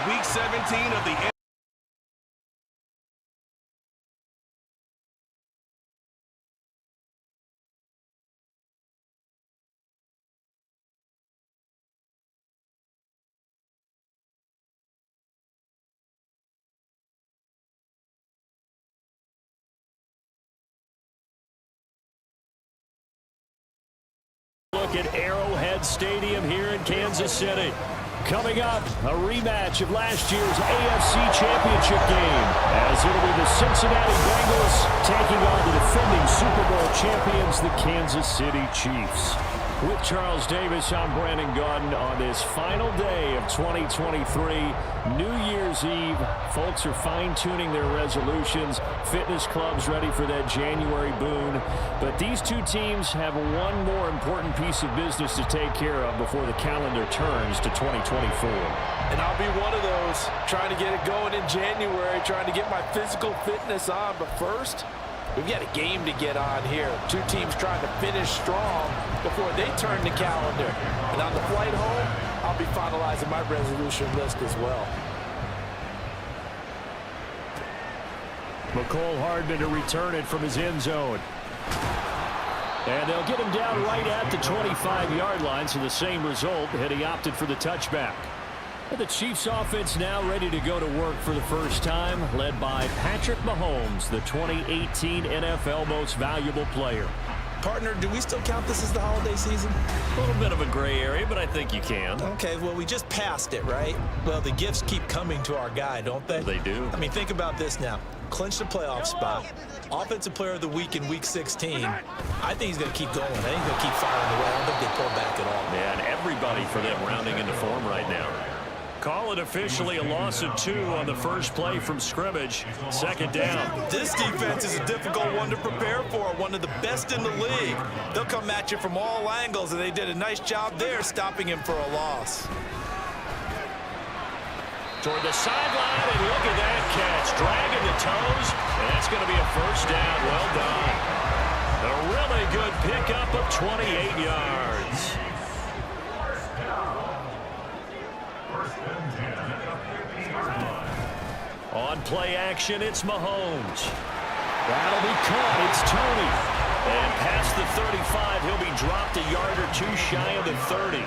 Week 17 of the look at Arrowhead Stadium here in Kansas City. Coming up, a rematch of last year's AFC Championship game, as it'll be the Cincinnati Bengals taking on the defending Super Bowl champions, the Kansas City Chiefs. With Charles Davis, I'm Brandon Gaudin on this final day of 2023, New Year's Eve. Folks are fine-tuning their resolutions. Fitness clubs ready for that January boon. But these two teams have one more important piece of business to take care of before the calendar turns to 2024. And I'll be one of those, trying to get it going in January, trying to get my physical fitness on. But first, we've got a game to get on here. Two teams trying to finish strong before they turn the calendar. And on the flight home, I'll be finalizing my resolution list as well. McCole Hardman to return it from his end zone. And they'll get him down right at the 25-yard line, so the same result had he opted for the touchback. The Chiefs offense now ready to go to work for the first time, led by Patrick Mahomes, the 2018 NFL Most Valuable Player. Partner, do we still count this as the holiday season? A little bit of a gray area, but I think you can. Okay, well, we just passed it, right? Well, the gifts keep coming to our guy, don't they? They do. I mean, think about this now. Clinch the playoff spot. Offensive Player of the Week in Week 16. I think he's going to keep going. I think he's going to keep firing away. I don't think they pull back at all. Yeah, and everybody for them rounding into form right now. Call it officially a loss of 2 on the first play from scrimmage. Second down. This defense is a difficult one to prepare for, one of the best in the league. They'll come at you from all angles, and they did a nice job there stopping him for a loss. Toward the sideline, and look at that catch. Dragging the toes, and that's going to be a first down. Well done. A really good pickup of 28 yards. On play action, it's Mahomes. That'll be caught. It's Tony. And past the 35, he'll be dropped a yard or two shy of the 30.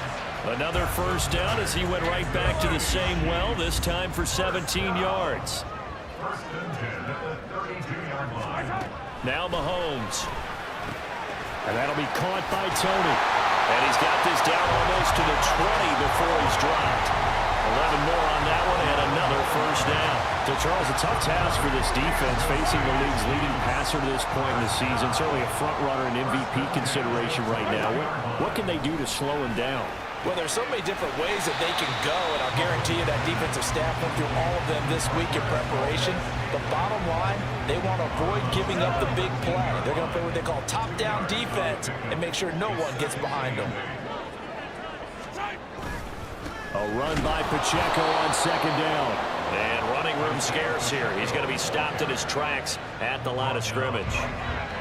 Another first down as he went right back to the same well, this time for 17 yards. Now Mahomes. And that'll be caught by Tony. And he's got this down almost to the 20 before he's dropped. 11 more on that one, and another first down. So, Charles, a tough task for this defense, facing the league's leading passer to this point in the season. Certainly a front-runner and MVP consideration right now. What can they do to slow him down? Well, there's so many different ways that they can go, and I'll guarantee you that defensive staff went through all of them this week in preparation. The bottom line, they want to avoid giving up the big play. They're going to play what they call top-down defense and make sure no one gets behind them. A run by Pacheco on second down. And running room scarce here. He's going to be stopped in his tracks at the line of scrimmage.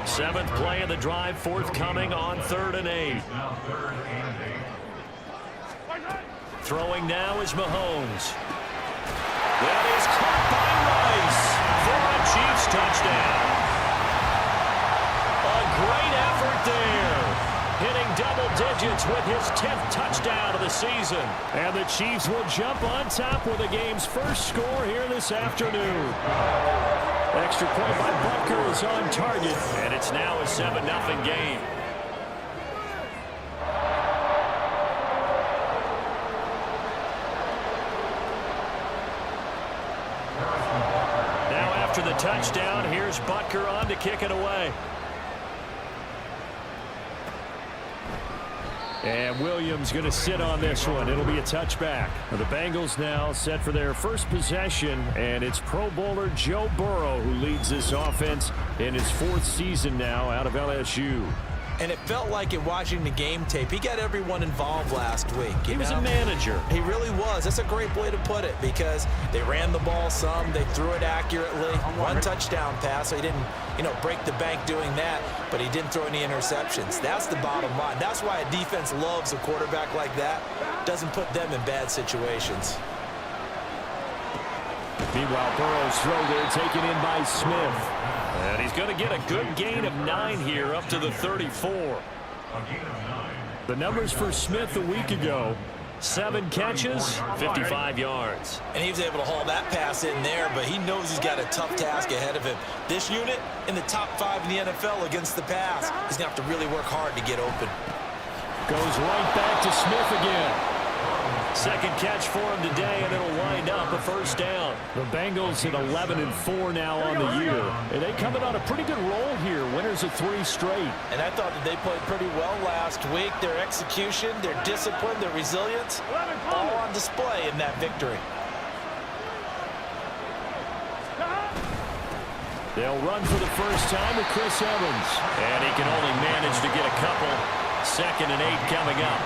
7th play of the drive, forthcoming on 3rd and 8. Throwing now is Mahomes. That is caught by Rice for a Chiefs touchdown. A great effort there. Hitting double digits with his 10th touchdown of the season. And the Chiefs will jump on top with the game's first score here this afternoon. Extra point by Butker is on target, and it's now a 7-0 game. Now after the touchdown, here's Butker on to kick it away. And Williams going to sit on this one. It'll be a touchback. The Bengals now set for their first possession, and it's Pro Bowler Joe Burrow who leads this offense in his 4th season now out of LSU. And it felt like in watching the game tape, he got everyone involved last week. He was a manager. He really was. That's a great way to put it, because they ran the ball some, they threw it accurately. One touchdown pass, so he didn't, break the bank doing that, but he didn't throw any interceptions. That's the bottom line. That's why a defense loves a quarterback like that. Doesn't put them in bad situations. Meanwhile, Burrow's throw there taken in by Smith. And he's going to get a good gain of 9 here up to the 34. The numbers for Smith a week ago: 7 catches, 55 yards. And he was able to haul that pass in there, but he knows he's got a tough task ahead of him. This unit in the top 5 in the NFL against the pass. He's going to have to really work hard to get open. Goes right back to Smith again. Second catch for him today, and it'll wind up a first down. The Bengals at 11-4 now on the year. And they coming on a pretty good roll here. Winners of 3 straight. And I thought that they played pretty well last week. Their execution, their discipline, their resilience, all on display in that victory. They'll run for the first time with Chris Evans. And he can only manage to get a couple. 2nd and 8 coming up.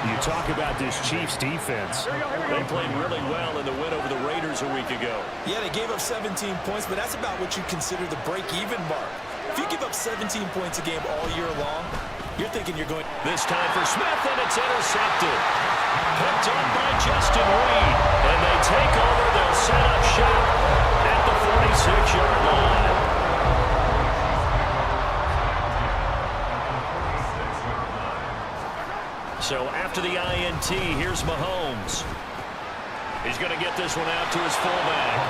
You talk about this Chiefs defense. They played really well in the win over the Raiders a week ago. Yeah, they gave up 17 points, but that's about what you consider the break-even mark. If you give up 17 points a game all year long, you're thinking you're going... This time for Smith, and it's intercepted. Picked up by Justin Reed. And they take over. They'll set up shop at the 46-yard line. So after the INT, here's Mahomes. He's going to get this one out to his fullback.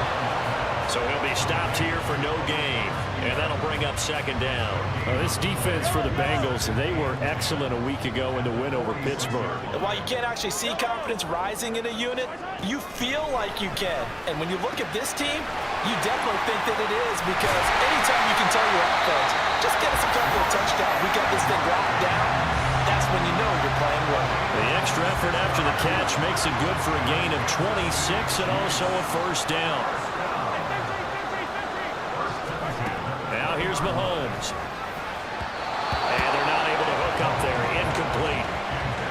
So he'll be stopped here for no gain. And that'll bring up 2nd down. This defense for the Bengals, they were excellent a week ago in the win over Pittsburgh. And while you can't actually see confidence rising in a unit, you feel like you can. And when you look at this team, you definitely think that it is, because anytime you can tell your offense, just get us a couple of touchdowns, we got this thing locked down, that's when you know you're playing well. The extra effort after the catch makes it good for a gain of 26 and also a first down. Now here's Mahomes. And they're not able to hook up there. Incomplete.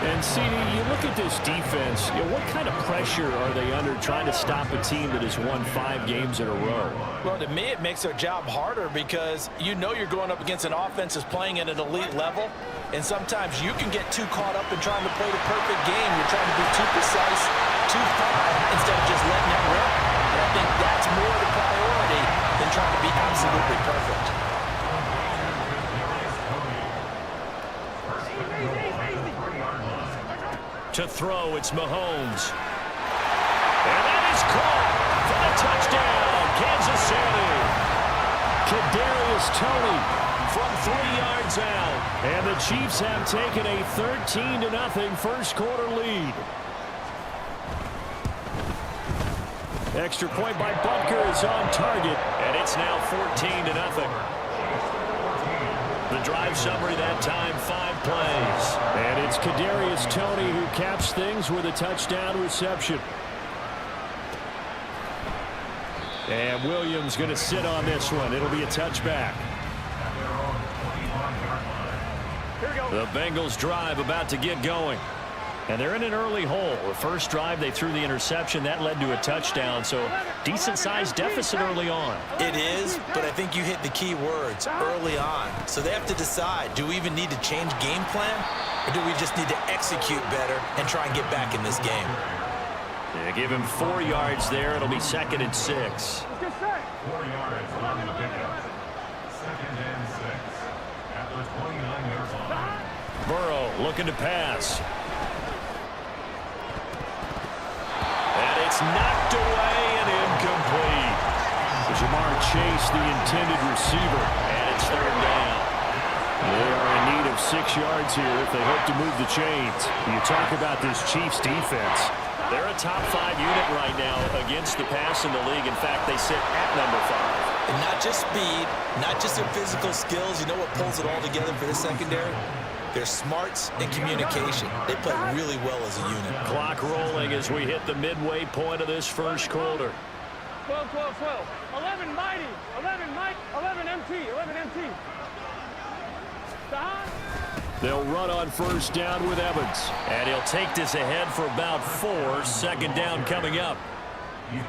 And, CD, you look at this defense, what kind of pressure are they under trying to stop a team that has won 5 games in a row? Well, to me, it makes their job harder, because you know you're going up against an offense that's playing at an elite level, and sometimes you can get too caught up in trying to play the perfect game. You're trying to be too precise, too fine, instead of just letting it rip. And I think that's more the priority than trying to be absolutely perfect. To throw, it's Mahomes. And that is caught for the touchdown, Kansas City. Kadarius Toney from 3 yards out. And the Chiefs have taken a 13-0 first quarter lead. Extra point by Butker is on target, and it's now 14-0. The drive summary that time, 5 plays. And it's Kadarius Toney who caps things with a touchdown reception. And Williams going to sit on this one. It'll be a touchback. The Bengals drive about to get going. And they're in an early hole. The first drive, they threw the interception. That led to a touchdown, so decent-sized deficit early on. It is, but I think you hit the key words, early on. So they have to decide, do we even need to change game plan, or do we just need to execute better and try and get back in this game? Yeah, give him 4 yards there. It'll be 2nd and 6. 4 yards on the pickup. 2nd and 6 at the 29-yard line. Burrow looking to pass. And it's knocked away and incomplete. Jamar Chase, the intended receiver, and it's 3rd down. They are in need of 6 yards here if they hope to move the chains. You talk about this Chiefs defense. They're a top 5 unit right now against the pass in the league. In fact, they sit at number 5. And not just speed, not just their physical skills. You know what pulls it all together for the secondary? Their smarts and communication. They play really well as a unit. Clock rolling as we hit the midway point of this first quarter. 12, 12, 12. 11 mighty. 11 mighty. 11 MT. 11 MT. They'll run on first down with Evans. And he'll take this ahead for about 4. 2nd down coming up.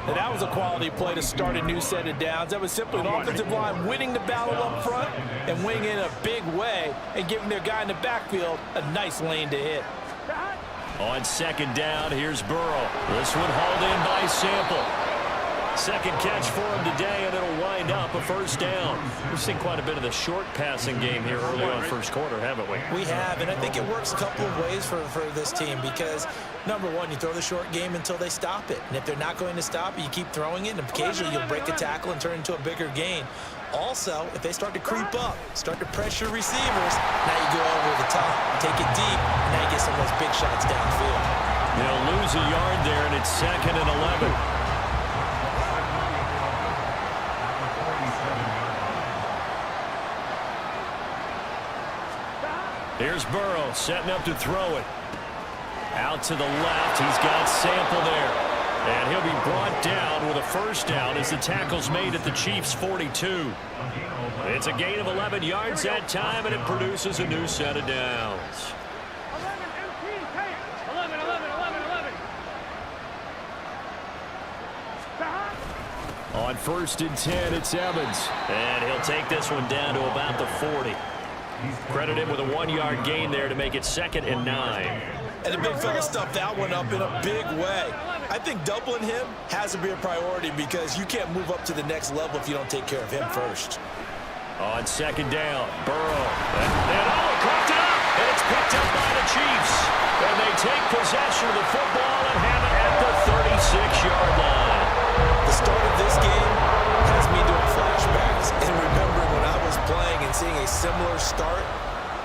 And that was a quality play to start a new set of downs. That was simply an offensive line winning the battle up front and winning in a big way and giving their guy in the backfield a nice lane to hit. On 2nd down, here's Burrow. This one hauled in by Sample. Second catch for him today, and it'll wind up a first down. We've seen quite a bit of the short passing game here early on first quarter, haven't we? We have, and I think it works a couple of ways for this team because, number one, you throw the short game until they stop it. And if they're not going to stop it, you keep throwing it, and occasionally you'll break a tackle and turn it into a bigger gain. Also, if they start to creep up, start to pressure receivers, now you go over the top, take it deep, and now you get some of those big shots downfield. They'll lose a yard there, and it's 2nd and 11. Here's Burrow setting up to throw it. Out to the left. He's got Sample there. And he'll be brought down with a first down as the tackle's made at the Chiefs' 42. It's a gain of 11 yards that time, and it produces a new set of downs. 11. On 1st and 10, it's Evans. And he'll take this one down to about the 40. Credit him with a 1-yard gain there to make it 2nd and 9. And the big fella stuffed that one up in a big way. I think doubling him has to be a priority because you can't move up to the next level if you don't take care of him first. On 2nd down, Burrow. And cracked it up, and it's picked up by the Chiefs. And they take possession of the football and have it at the 36-yard line. The start of this game has me doing flashbacks and remembering when I was playing and seeing a similar start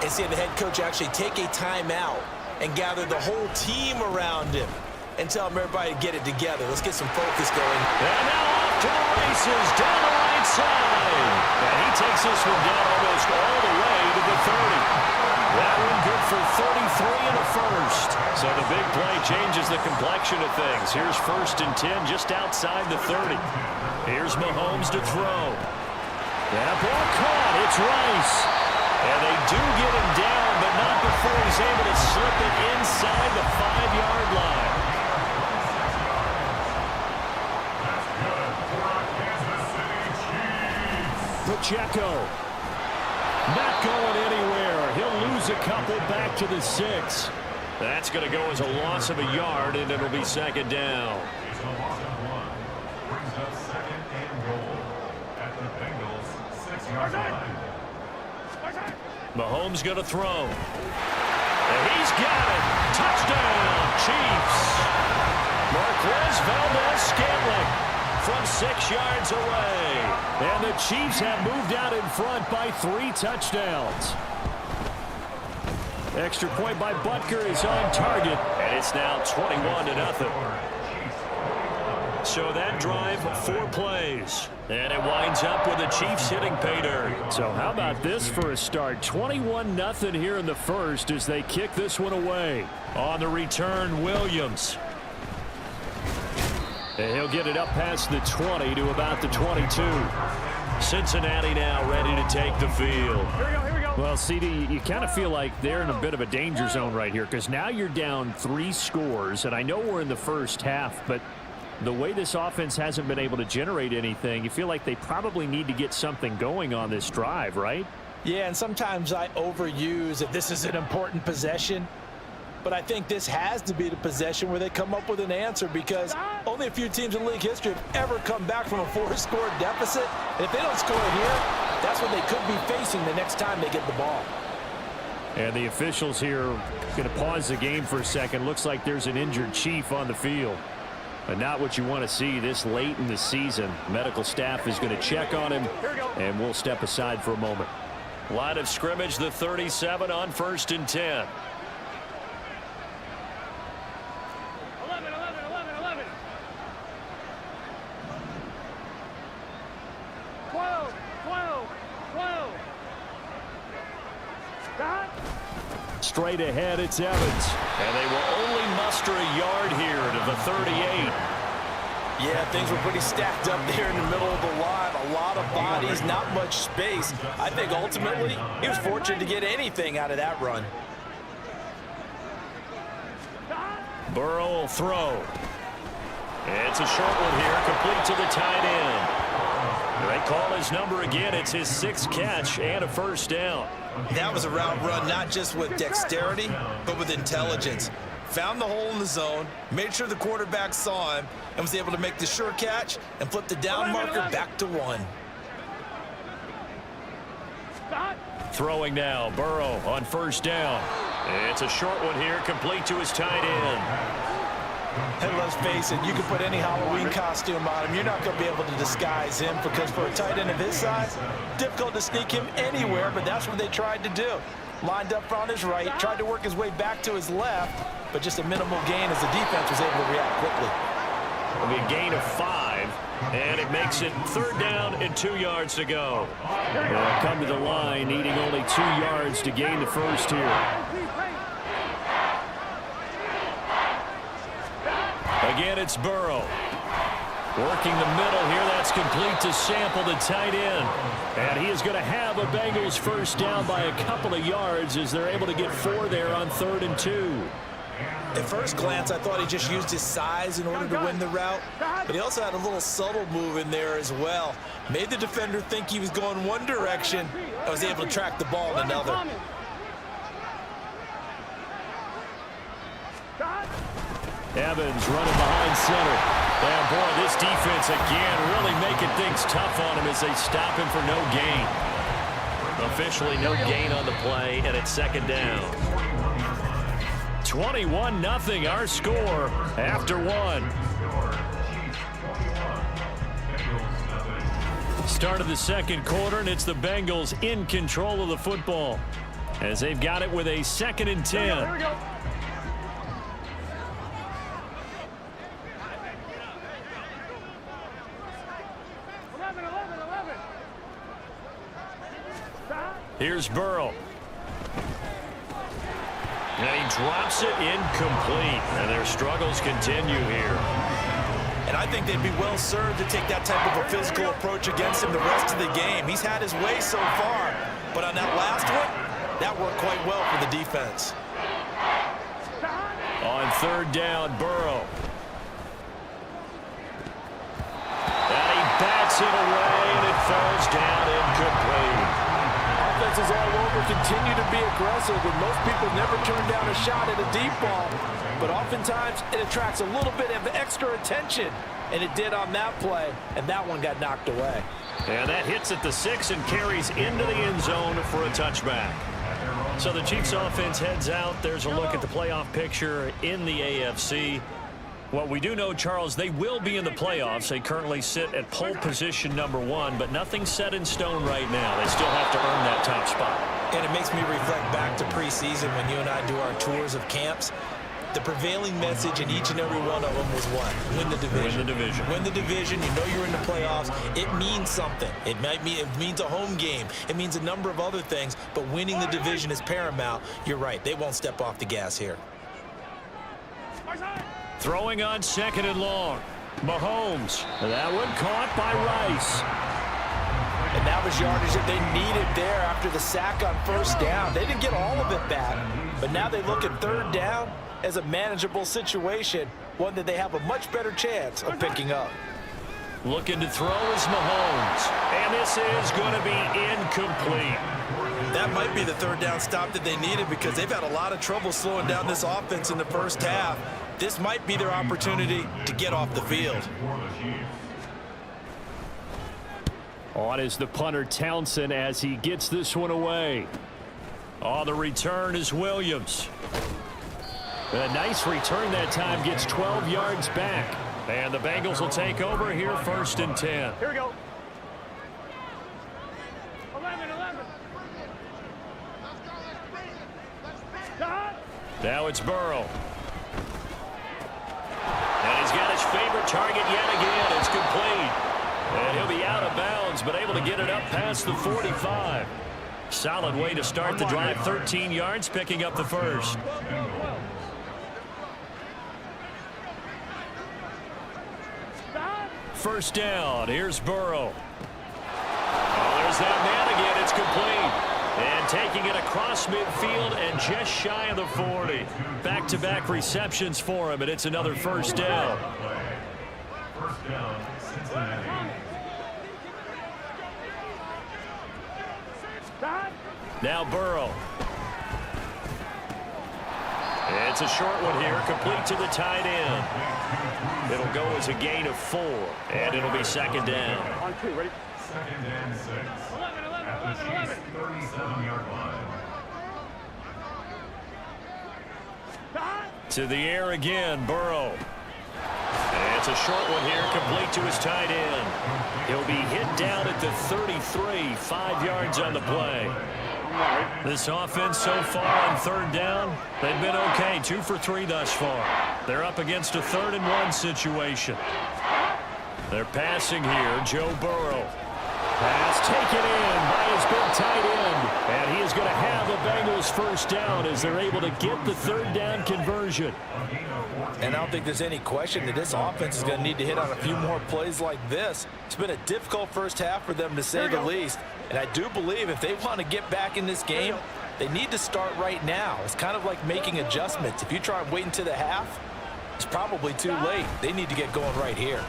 and seeing the head coach actually take a timeout and gather the whole team around him and tell him everybody to get it together. Let's get some focus going. And now off to the races down the right side. And he takes this one down almost all the way to the 30. That one good for 33 and a first. So the big play changes the complexion of things. Here's 1st and 10 just outside the 30. Here's Mahomes to throw. That ball caught. It's Rice. And they do get him down, but not before he's able to slip it inside the 5-yard line. Pacheco. Not going anywhere. He'll lose a couple back to the 6. That's going to go as a loss of a yard, and it'll be 2nd down. It's a loss of 1. Brings up 2nd and goal at the Bengals' 6-yard line. Mahomes going to throw. And he's got it. Touchdown, Chiefs. Marquez Valdez-Scantling from 6 yards away. And the Chiefs have moved out in front by 3 touchdowns. Extra point by Butker is on target. And it's now 21-0. So that drive, 4 plays. And it winds up with the Chiefs hitting pay dirt. So how about this for a start? 21-0 here in the first as they kick this one away. On the return, Williams. And he'll get it up past the 20 to about the 22. Cincinnati now ready to take the field. Here we go. Well, CD, you kind of feel like they're in a bit of a danger zone right here because now you're down 3 scores. And I know we're in the first half, but the way this offense hasn't been able to generate anything, you feel like they probably need to get something going on this drive, right? Yeah, and sometimes I overuse that this is an important possession. But I think this has to be the possession where they come up with an answer because only a few teams in league history have ever come back from a 4-score deficit. And if they don't score here, that's what they could be facing the next time they get the ball. And the officials here going to pause the game for a second. Looks like there's an injured Chief on the field. But not what you want to see this late in the season. Medical staff is going to check on him, and we'll step aside for a moment. Line of scrimmage, the 37 on 1st and 10. 12. Straight ahead, it's Evans. And they will only muster a yard here to the 38. Yeah, things were pretty stacked up there in the middle of the line. A lot of bodies, not much space. I think ultimately he was fortunate to get anything out of that run. Burrow will throw. It's a short one here, complete to the tight end. They call his number again. It's his 6th catch and a first down. That was a route run not just with dexterity, but with intelligence. found the hole in the zone, made sure the quarterback saw him, and was able to make the sure catch and flip the down marker back to 1. Throwing now, Burrow on first down. It's a short one here, complete to his tight end. And let's face it, you can put any Halloween costume on him. You're not going to be able to disguise him because for a tight end of his size, difficult to sneak him anywhere, but that's what they tried to do. Lined up on his right, tried to work his way back to his left, but just a minimal gain as the defense was able to react quickly. It'll be a gain of 5, and it makes it 3rd down and 2 yards to go. They'll come to the line, needing only 2 yards to gain the first here. Again, it's Burrow. Working the middle here, that's complete to Sample, the tight end. And he is going to have a Bengals first down by a couple of yards as they're able to get 4 there on 3rd and 2. At first glance, I thought he just used his size in order to win the route, but he also had a little subtle move in there as well. Made the defender think he was going one direction and was able to track the ball in another. Evans running behind center. And boy, this defense again really making things tough on him as they stop him for no gain. Officially no gain on the play, and it's 2nd down. 21-0 our score after 1. Start of the 2nd quarter, and it's the Bengals in control of the football as they've got it with a 2nd and 10. Here we go. Here's Burrow. And he drops it incomplete. And their struggles continue here. And I think they'd be well served to take that type of a physical approach against him the rest of the game. He's had his way so far, but on that last one, that worked quite well for the defense. On 3rd down, Burrow. And he bats it away, and it falls down incomplete. Offenses all over continue to be aggressive, and most people never turn down a shot at a deep ball. But oftentimes, it attracts a little bit of extra attention, and it did on that play, and that one got knocked away. And that hits at the 6 and carries into the end zone for a touchback. So the Chiefs offense heads out. There's a look at the playoff picture in the AFC. What we do know, Charles, they will be in the playoffs. They currently sit at pole position number 1, but nothing's set in stone right now. They still have to earn that top spot. And it makes me reflect back to preseason when you and I do our tours of camps. The prevailing message in each and every one of them was what? Win the division. Win the division. Win the division. You know you're in the playoffs. It means something. It means a home game. It means a number of other things, but winning the division is paramount. You're right. They won't step off the gas here. Throwing on 2nd and long. Mahomes. That one caught by Rice. And that was yardage that they needed there after the sack on 1st down. They didn't get all of it back, but now they look at 3rd down as a manageable situation, one that they have a much better chance of picking up. Looking to throw is Mahomes. And this is going to be incomplete. That might be the 3rd down stop that they needed because they've had a lot of trouble slowing down this offense in the first half. This might be their opportunity to get off the field. On is the punter Townsend as he gets this one away. On the return is Williams. A nice return that time, gets 12 yards back. And the Bengals will take over here 1st and 10. Here we go. 11. Now it's Burrow. And he's got his favorite target yet again. It's complete. And he'll be out of bounds, but able to get it up past the 45. Solid way to start the drive. 13 yards, picking up the first. First down. Here's Burrow. Oh, there's that man again. It's complete. And taking it across midfield and just shy of the 40. Back-to-back receptions for him, and it's another first down. First down, Cincinnati. Now Burrow. It's a short one here, complete to the tight end. It'll go as a gain of 4, and it'll be second down. On 2, ready? Second and 6. At the Chiefs' 37-yard line. To the air again, Burrow. And it's a short one here, complete to his tight end. He'll be hit down at the 33, 5 yards on the play. This offense so far on third down, they've been okay, 2 for 3 thus far. They're up against a 3rd and 1 situation. They're passing here, Joe Burrow. Pass taken in by his big tight end. And he is going to have the Bengals first down as they're able to get the 3rd down conversion. And I don't think there's any question that this offense is going to need to hit on a few more plays like this. It's been a difficult first half for them, to say the least. And I do believe if they want to get back in this game, they need to start right now. It's kind of like making adjustments. If you try and wait until the half, it's probably too late. They need to get going right here.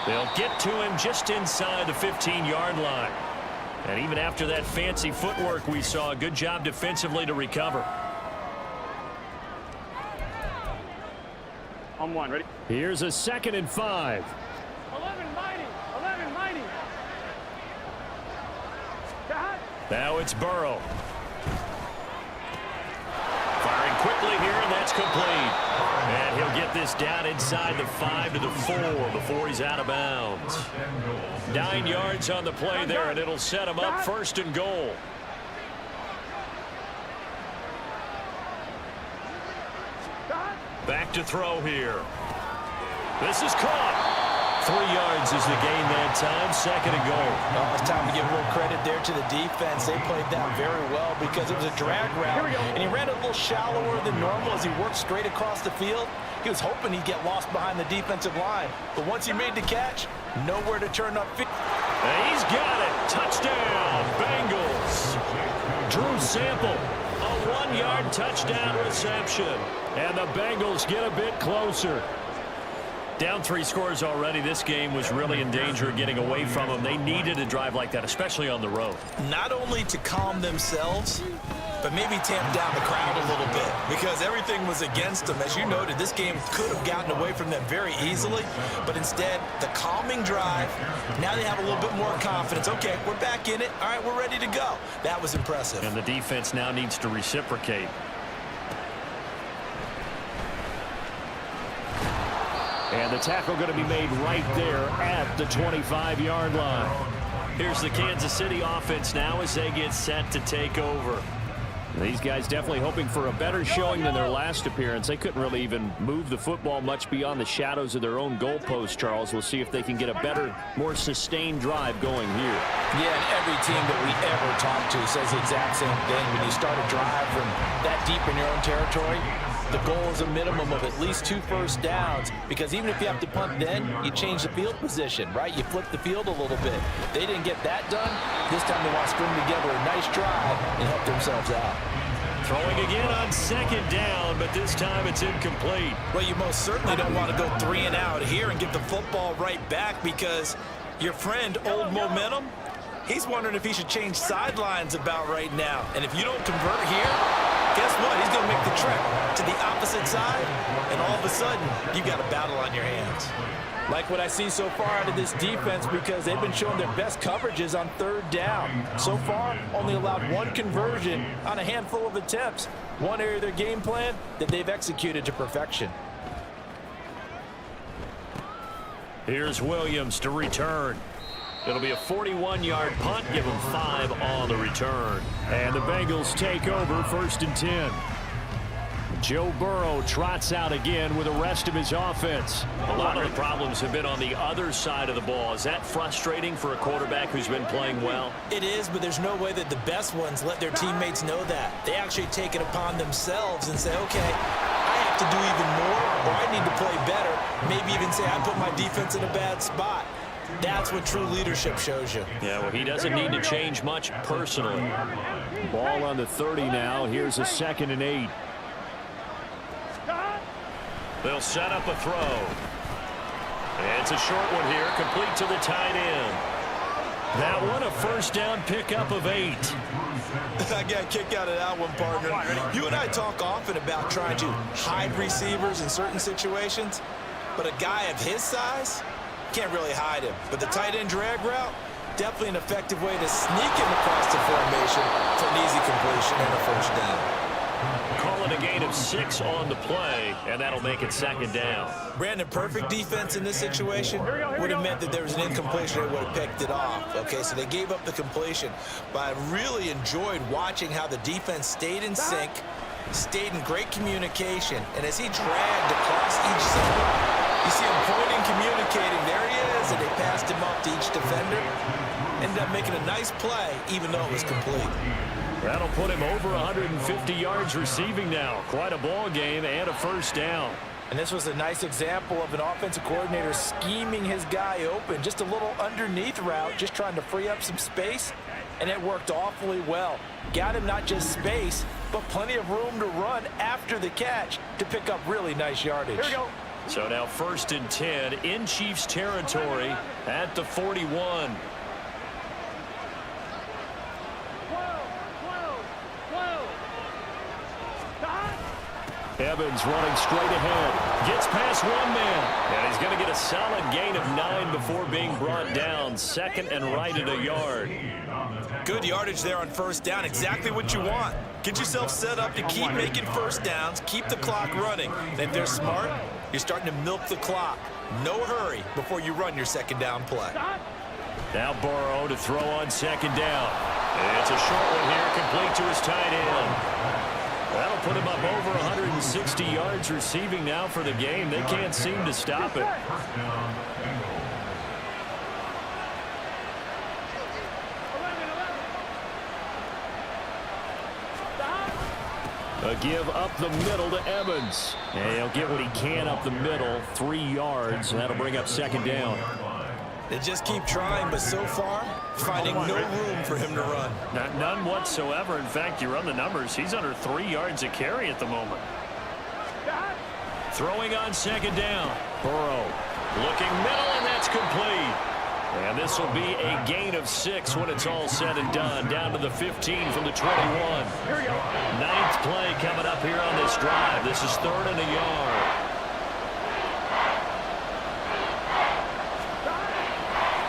They'll get to him just inside the 15-yard line. And even after that fancy footwork we saw, a good job defensively to recover. On 1, ready? Here's a 2nd and 5. 11 mighty. 11 mighty. Got. Now it's Burrow. Firing quickly here, and that's complete. And he'll get this down inside the 5 to the 4 before he's out of bounds. 9 yards on the play there, and it'll set him up 1st and goal. Back to throw here. This is caught. 3 yards is the gain that time, 2nd and goal. Oh, it's time to give a little credit there to the defense. They played that very well because it was a drag route, and he ran a little shallower than normal as he worked straight across the field. He was hoping he'd get lost behind the defensive line, but once he made the catch, nowhere to turn upfield. And he's got it. Touchdown, Bengals. Drew Sample, a 1-yard touchdown reception, and the Bengals get a bit closer. Down 3 scores already. This game was really in danger of getting away from them. They needed a drive like that, especially on the road. Not only to calm themselves, but maybe tamp down the crowd a little bit because everything was against them. As you noted, this game could have gotten away from them very easily, but instead, the calming drive, now they have a little bit more confidence. Okay, we're back in it. All right, we're ready to go. That was impressive. And the defense now needs to reciprocate. And the tackle going to be made right there at the 25-yard line. Here's the Kansas City offense now as they get set to take over. These guys definitely hoping for a better showing than their last appearance. They couldn't really even move the football much beyond the shadows of their own goalpost, Charles. We'll see if they can get a better, more sustained drive going here. Yeah, and every team that we ever talk to says the exact same thing. When you start a drive from that deep in your own territory, the goal is a minimum of at least 2 first downs, because even if you have to punt then, you change the field position, right? You flip the field a little bit. They didn't get that done. This time they want to string together a nice drive and help themselves out. Throwing again on 2nd down, but this time it's incomplete. Well, you most certainly don't want to go 3 and out here and get the football right back because your friend, Old Momentum, he's wondering if he should change sidelines about right now. And if you don't convert here, guess what? He's going to make the trip to the opposite side, and all of a sudden, you've got a battle on your hands. Like what I see so far out of this defense, because they've been showing their best coverages on 3rd down. So far, only allowed 1 conversion on a handful of attempts. One area of their game plan that they've executed to perfection. Here's Williams to return. It'll be a 41-yard punt, give them 5 on the return. And the Bengals take over 1st and 10. Joe Burrow trots out again with the rest of his offense. A lot of the problems have been on the other side of the ball. Is that frustrating for a quarterback who's been playing well? It is, but there's no way that the best ones let their teammates know that. They actually take it upon themselves and say, okay, I have to do even more, or I need to play better. Maybe even say I put my defense in a bad spot. That's what true leadership shows you. Yeah, well, he doesn't need to change much personally. Ball on the 30 now. Here's a 2nd and 8. They'll set up a throw. And it's a short one here, complete to the tight end. That one, a first down pickup of 8. I got a kick out of that one, partner. You and I talk often about trying to hide receivers in certain situations, but a guy of his size can't really hide him. But the tight end drag route, definitely an effective way to sneak him across the formation for an easy completion and a first down. Call it a gain of 6 on the play, and that'll make it second down. Brandon, perfect defense in this situation would have meant that there was an incompletion. They would have picked it off. Okay, so they gave up the completion, but I really enjoyed watching how the defense stayed in sync, stayed in great communication, and as he dragged across each center, you see him pointing, communicating. There he is, and they passed him up to each defender. Ended up making a nice play, even though it was complete. That'll put him over 150 yards receiving now. Quite a ball game and a first down. And this was a nice example of an offensive coordinator scheming his guy open. Just a little underneath route, just trying to free up some space, and it worked awfully well. Got him not just space, but plenty of room to run after the catch to pick up really nice yardage. Here we go. So now 1st and 10 in Chiefs territory at the 41. Evans running straight ahead. Gets past one man. And he's going to get a solid gain of 9 before being brought down. 2nd and right at a yard. Good yardage there on first down. Exactly what you want. Get yourself set up to keep making first downs. Keep the clock running. And if they're smart, you're starting to milk the clock. No hurry before you run your second down play. Now Burrow to throw on 2nd down. It's a short one here, complete to his tight end. That'll put him up over 160 yards receiving now for the game. They can't seem to stop it. A give up the middle to Evans. And he'll get what he can up the middle, 3 yards. That'll bring up 2nd down. They just keep trying, but so far, finding no room for him to run. None whatsoever. In fact, you run the numbers. He's under 3 yards a carry at the moment. Throwing on 2nd down. Burrow looking middle, and that's complete. And this will be a gain of 6 when it's all said and done. Down to the 15 from the 21. 9th play coming up here on this drive. This is 3rd and a yard.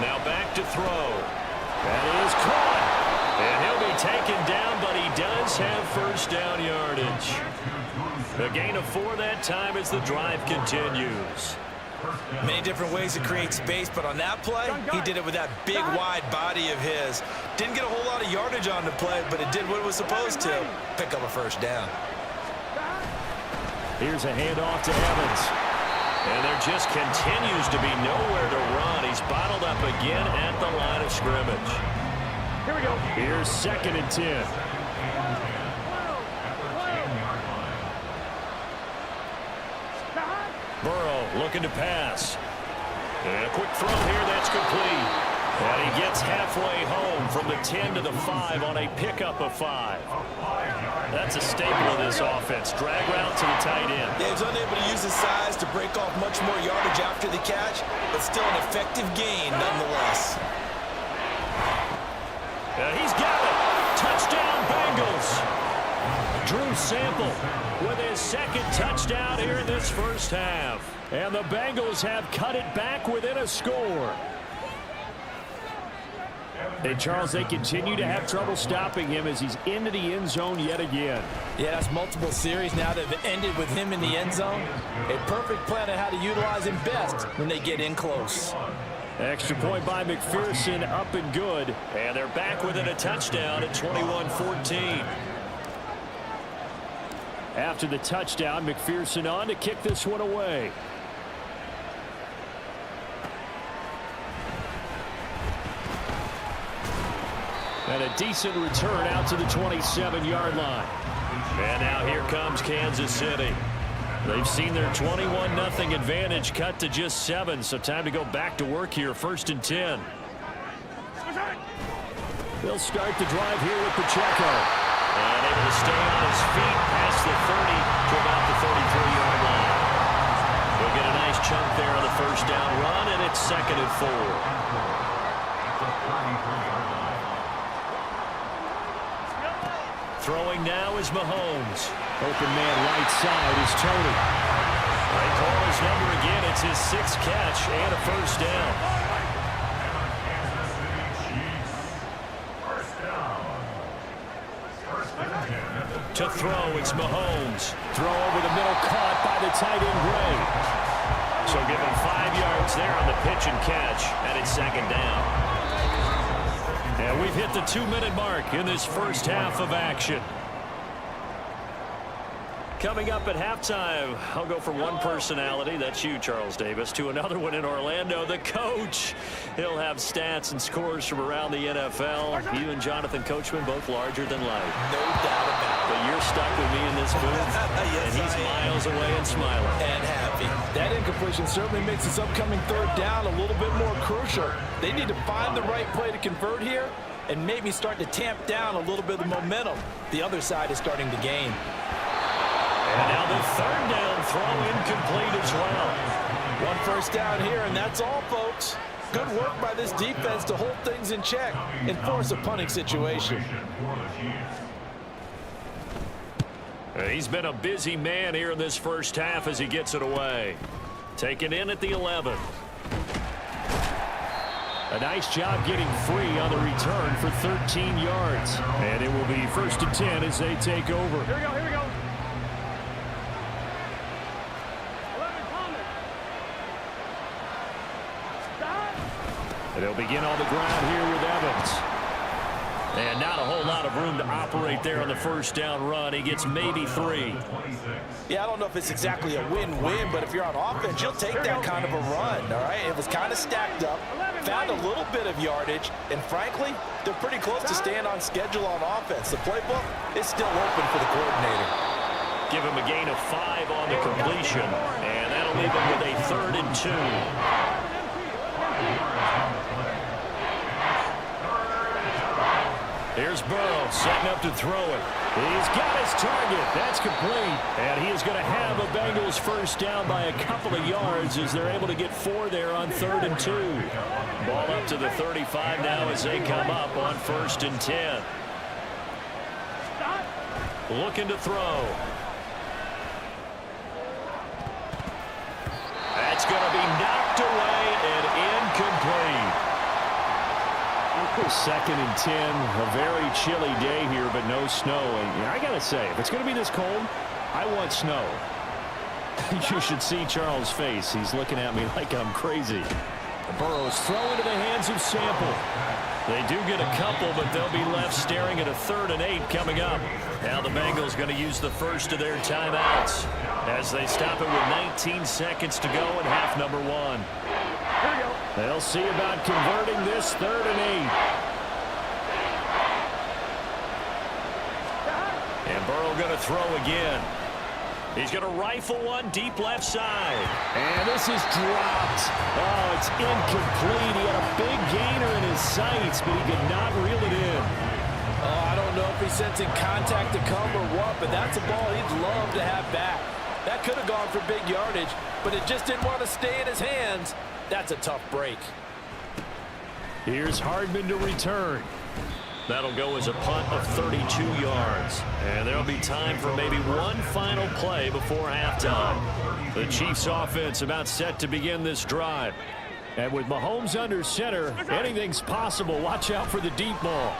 Now back to throw. That is caught. And he'll be taken down, but he does have first down yardage. A gain of 4 that time as the drive continues. Many different ways to create space, but on that play, he did it with that big, wide body of his. Didn't get a whole lot of yardage on the play, but it did what it was supposed to. Pick up a first down. Here's a handoff to Evans. And there just continues to be nowhere to run. He's bottled up again at the line of scrimmage. Here we go. Here's 2nd and 10. Burrow looking to pass. And a quick throw here, that's complete. And he gets halfway home from the 10 to the 5 on a pickup of 5. That's a staple of this offense. Drag route to the tight end. Yeah, he's unable to use his size to break off much more yardage after the catch, but still an effective gain nonetheless. And he's got it. Touchdown, Bengals. Drew Sample with his 2nd touchdown here in this first half. And the Bengals have cut it back within a score. And, Charles, they continue to have trouble stopping him as he's into the end zone yet again. Yeah, that's multiple series now that have ended with him in the end zone. A perfect plan on how to utilize him best when they get in close. Extra point by McPherson, up and good. And they're back within a touchdown at 21-14. After the touchdown, McPherson on to kick this one away. And a decent return out to the 27-yard line. And now here comes Kansas City. They've seen their 21-0 advantage cut to just 7, so time to go back to work here. 1st and 10. They'll start the drive here with Pacheco. And able to stay on his feet past the 30 to about the 33-yard line. They'll get a nice chunk there on the first down run, and it's 2nd and 4. the 33-yard line. Throwing now is Mahomes. Open man right side is Tony. They call his number again. It's his 6th catch and a first down. Kansas City Chiefs. First down. First and 10. To throw, it's Mahomes. Throw over the middle, caught by the tight end Gray. So give him 5 yards there on the pitch and catch, and it's 2nd down. And we've hit the 2-minute mark in this first half of action. Coming up at halftime, I'll go from one personality, that's you, Charles Davis, to another one in Orlando, the coach. He'll have stats and scores from around the NFL. You and Jonathan Coachman, both larger than life. No doubt about it. But you're stuck with me in this booth, Yes, and he's miles away and smiling. And happy. That incompletion certainly makes this upcoming 3rd down a little bit more crucial. They need to find the right play to convert here and maybe start to tamp down a little bit of momentum. The other side is starting to gain. And now the 3rd down throw incomplete as well. 1 first down here, and that's all, folks. Good work by this defense to hold things in check and force a punting situation. He's been a busy man here in this first half as he gets it away. Taken in at the 11. A nice job getting free on the return for 13 yards. And it will be 1st and 10 as they take over. Here we go, here we go. 11 Thomas. Stop. And they'll begin on the ground here with Evans. And not a whole lot of room to operate there on the first down run. He gets maybe 3. Yeah, I don't know if it's exactly a win-win, but if you're on offense, you'll take that kind of a run, all right? It was kind of stacked up, found a little bit of yardage, and frankly, they're pretty close to staying on schedule on offense. The playbook is still open for the coordinator. Give him a gain of 5 on the completion, and that'll leave him with a 3rd and 2. Here's Burrow setting up to throw it. He's got his target. That's complete. And he is going to have a Bengals first down by a couple of yards as they're able to get 4 there on 3rd and 2. Ball up to the 35 now as they come up on 1st and 10. Looking to throw. That's going to be knocked away and incomplete. 2nd and 10, a very chilly day here, but no snow. And I got to say, if it's going to be this cold, I want snow. You should see Charles' face. He's looking at me like I'm crazy. Burrow's throw into the hands of Sample. They do get a couple, but they'll be left staring at a 3rd and 8 coming up. Now the Bengals going to use the first of their timeouts as they stop it with 19 seconds to go in half number 1. They'll see about converting this 3rd and 8. And Burrow going to throw again. He's going to rifle one deep left side. And this is dropped. Oh, it's incomplete. He had a big gainer in his sights, but he could not reel it in. Oh, I don't know if he's sensing contact to come or what, but that's a ball he'd love to have back. That could have gone for big yardage, but it just didn't want to stay in his hands. That's a tough break. Here's Hardman to return. That'll go as a punt of 32 yards. And there'll be time for maybe one final play before halftime. The Chiefs offense about set to begin this drive. And with Mahomes under center, anything's possible. Watch out for the deep ball.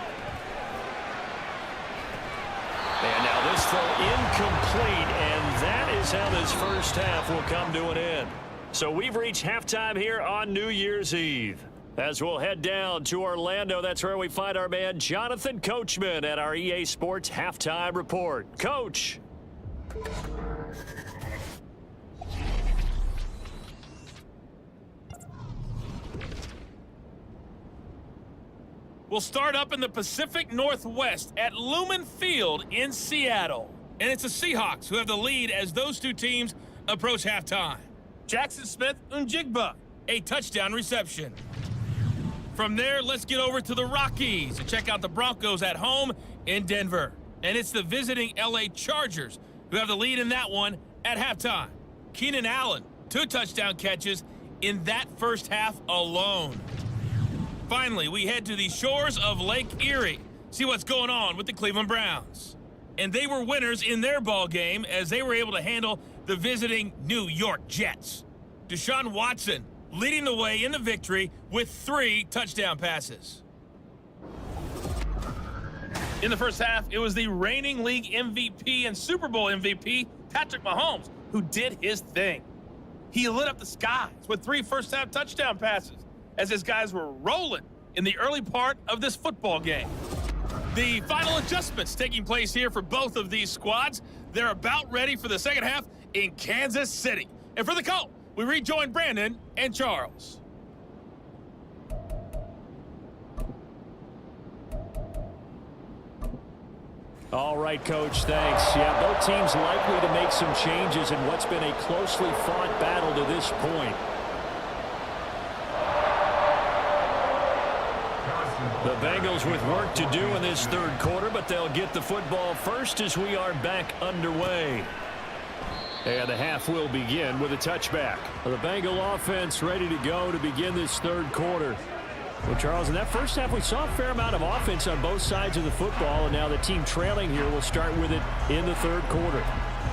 And now this throw incomplete, and that is how this first half will come to an end. So we've reached halftime here on New Year's Eve. As we'll head down to Orlando, that's where we find our man Jonathan Coachman at our EA Sports Halftime Report. Coach. We'll start up in the Pacific Northwest at Lumen Field in Seattle. And it's the Seahawks who have the lead as those two teams approach halftime. Jackson Smith-Njigba, a touchdown reception. From there, let's get over to the Rockies and check out the Broncos at home in Denver. And it's the visiting LA Chargers who have the lead in that one at halftime. Keenan Allen, 2 touchdown catches in that first half alone. finally, we head to the shores of Lake Erie. See what's going on with the Cleveland Browns. And they were winners in their ball game as they were able to handle the visiting New York Jets. Deshaun Watson leading the way in the victory with 3 touchdown passes. In the first half, it was the reigning league MVP and Super Bowl MVP, Patrick Mahomes, who did his thing. He lit up the skies with 3 first-half touchdown passes as his guys were rolling in the early part of this football game. The final adjustments taking place here for both of these squads. They're about ready for the second half in Kansas City. And for the call, we rejoin Brandon and Charles. All right, Coach, thanks. Yeah, both teams likely to make some changes in what's been a closely fought battle to this point. The Bengals with work to do in this third quarter, but they'll get the football first as we are back underway. And the half will begin with a touchback. The Bengal offense ready to go to begin this third quarter. Well, Charles, in that first half, we saw a fair amount of offense on both sides of the football, and now the team trailing here will start with it in the third quarter.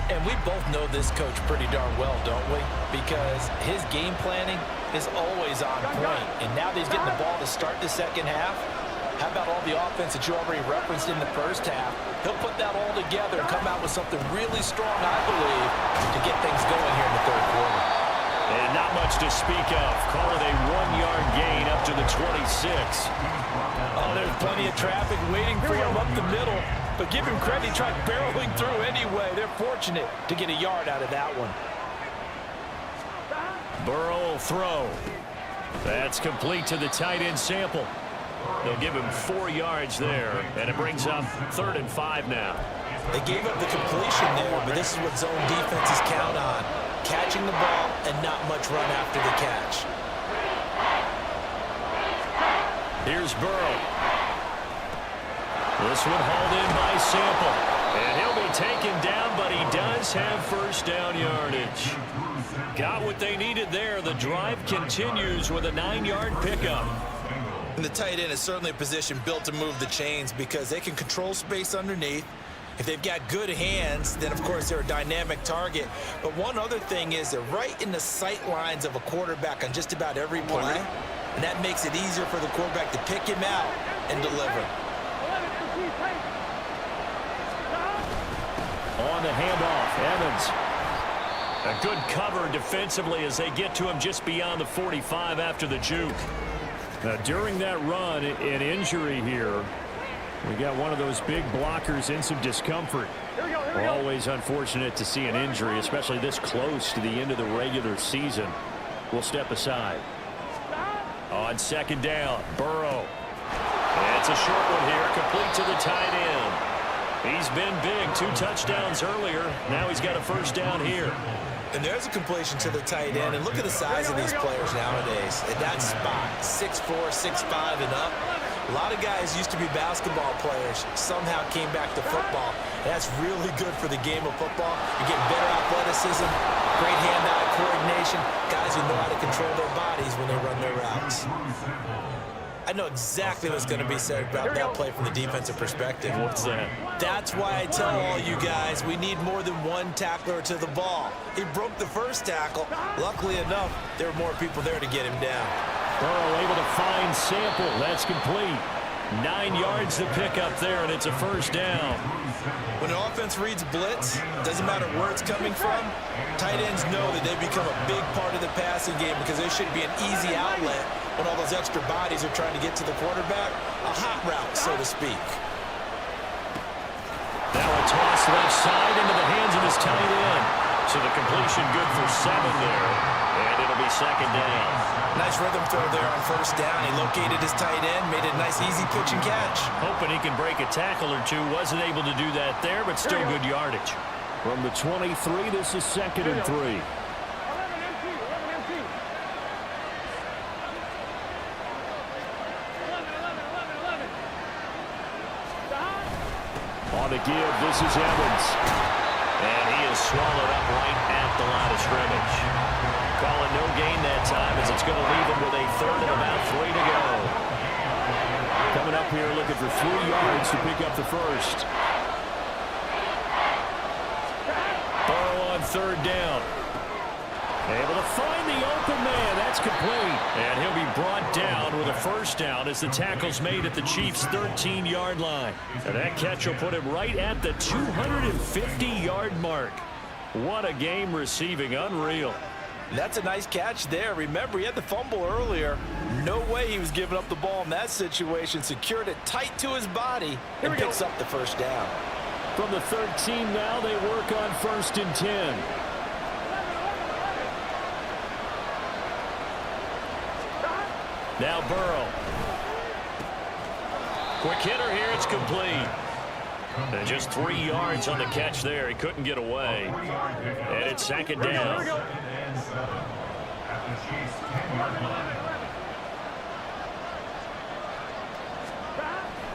And we both know this coach pretty darn well, don't we? Because his game planning is always on point. And now that he's getting the ball to start the second half, how about all the offense that you already referenced in the first half? He'll put that all together and come out with something really strong, I believe, to get things going here in the third quarter. And not much to speak of. Call it a 1-yard gain up to the 26. Oh, there's plenty of traffic waiting for him up the middle. But give him credit, he tried barreling through anyway. They're fortunate to get a yard out of that one. Burrow will throw. That's complete to the tight end Sample. They'll give him 4 yards there, and it brings up 3rd and 5 now. They gave up the completion there, but this is what zone defenses count on. Catching the ball and not much run after the catch. Here's Burrow. This one hauled in by Sample. And he'll be taken down, but he does have first down yardage. Got what they needed there. The drive continues with a 9-yard pickup. And the tight end is certainly a position built to move the chains because they can control space underneath. If they've got good hands, then of course they're a dynamic target. But one other thing is they're right in the sight lines of a quarterback on just about every play. And that makes it easier for the quarterback to pick him out and deliver. On the handoff, Evans. A good cover defensively as they get to him just beyond the 45 after the juke. During that run, an injury here. We got one of those big blockers in some discomfort. Always unfortunate to see an injury, especially this close to the end of the regular season. We'll step aside. On second down, Burrow. It's a short one here, complete to the tight end. He's been big, 2 touchdowns earlier. Now he's got a first down here. And there's a completion to the tight end. And look at the size of these players nowadays. At that spot, 6'4", 6'5", and up. A lot of guys used to be basketball players, somehow came back to football. And that's really good for the game of football. You're getting better athleticism, great hand-eye coordination, guys who know how to control their bodies when they run their routes. I know exactly what's going to be said about that play from the defensive perspective. What's that? That's why I tell all you guys we need more than one tackler to the ball. He broke the first tackle. Luckily enough, there were more people there to get him down. Burrow able to find Sample. That's complete. 9 yards to pick up there, and it's a first down. When an offense reads blitz, doesn't matter where it's coming from, tight ends know that they become a big part of the passing game because they should be an easy outlet when all those extra bodies are trying to get to the quarterback. A hot route, so to speak. Now a toss left side into the hands of his tight end. So the completion good for 7 there, and it'll be second down. Nice rhythm throw there on first down. He located his tight end, made it a nice easy pitch and catch. Hoping he can break a tackle or two. Wasn't able to do that there, but still good yardage. From the 23, this is 2nd and 3. 11 empty. On the give, this is Evans. And he is swallowed up right at the line of scrimmage. Calling no gain that time as it's going to leave him with a 3rd and about 3 to go. here looking for 3 yards to pick up the first. Burrow on 3rd down. Able to find the open man. That's complete. And he'll be brought down with a first down as the tackle's made at the Chiefs' 13-yard line. And that catch will put him right at the 250-yard mark. What a game receiving. Unreal. That's a nice catch there. Remember, he had the fumble earlier. No way he was giving up the ball in that situation. Secured it tight to his body and picks up the first down. From the 13 now, they work on 1st and 10. Now Burrow. Quick hitter here. It's complete. And just 3 yards on the catch there. He couldn't get away. And it's 2nd down.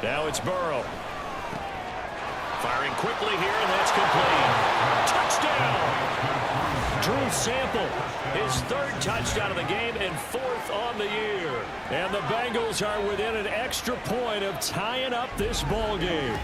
Now it's Burrow. Firing quickly here, and that's complete. Touchdown! Drew Sample, his 3rd touchdown of the game and 4th on the year. And the Bengals are within an extra point of tying up this ball game.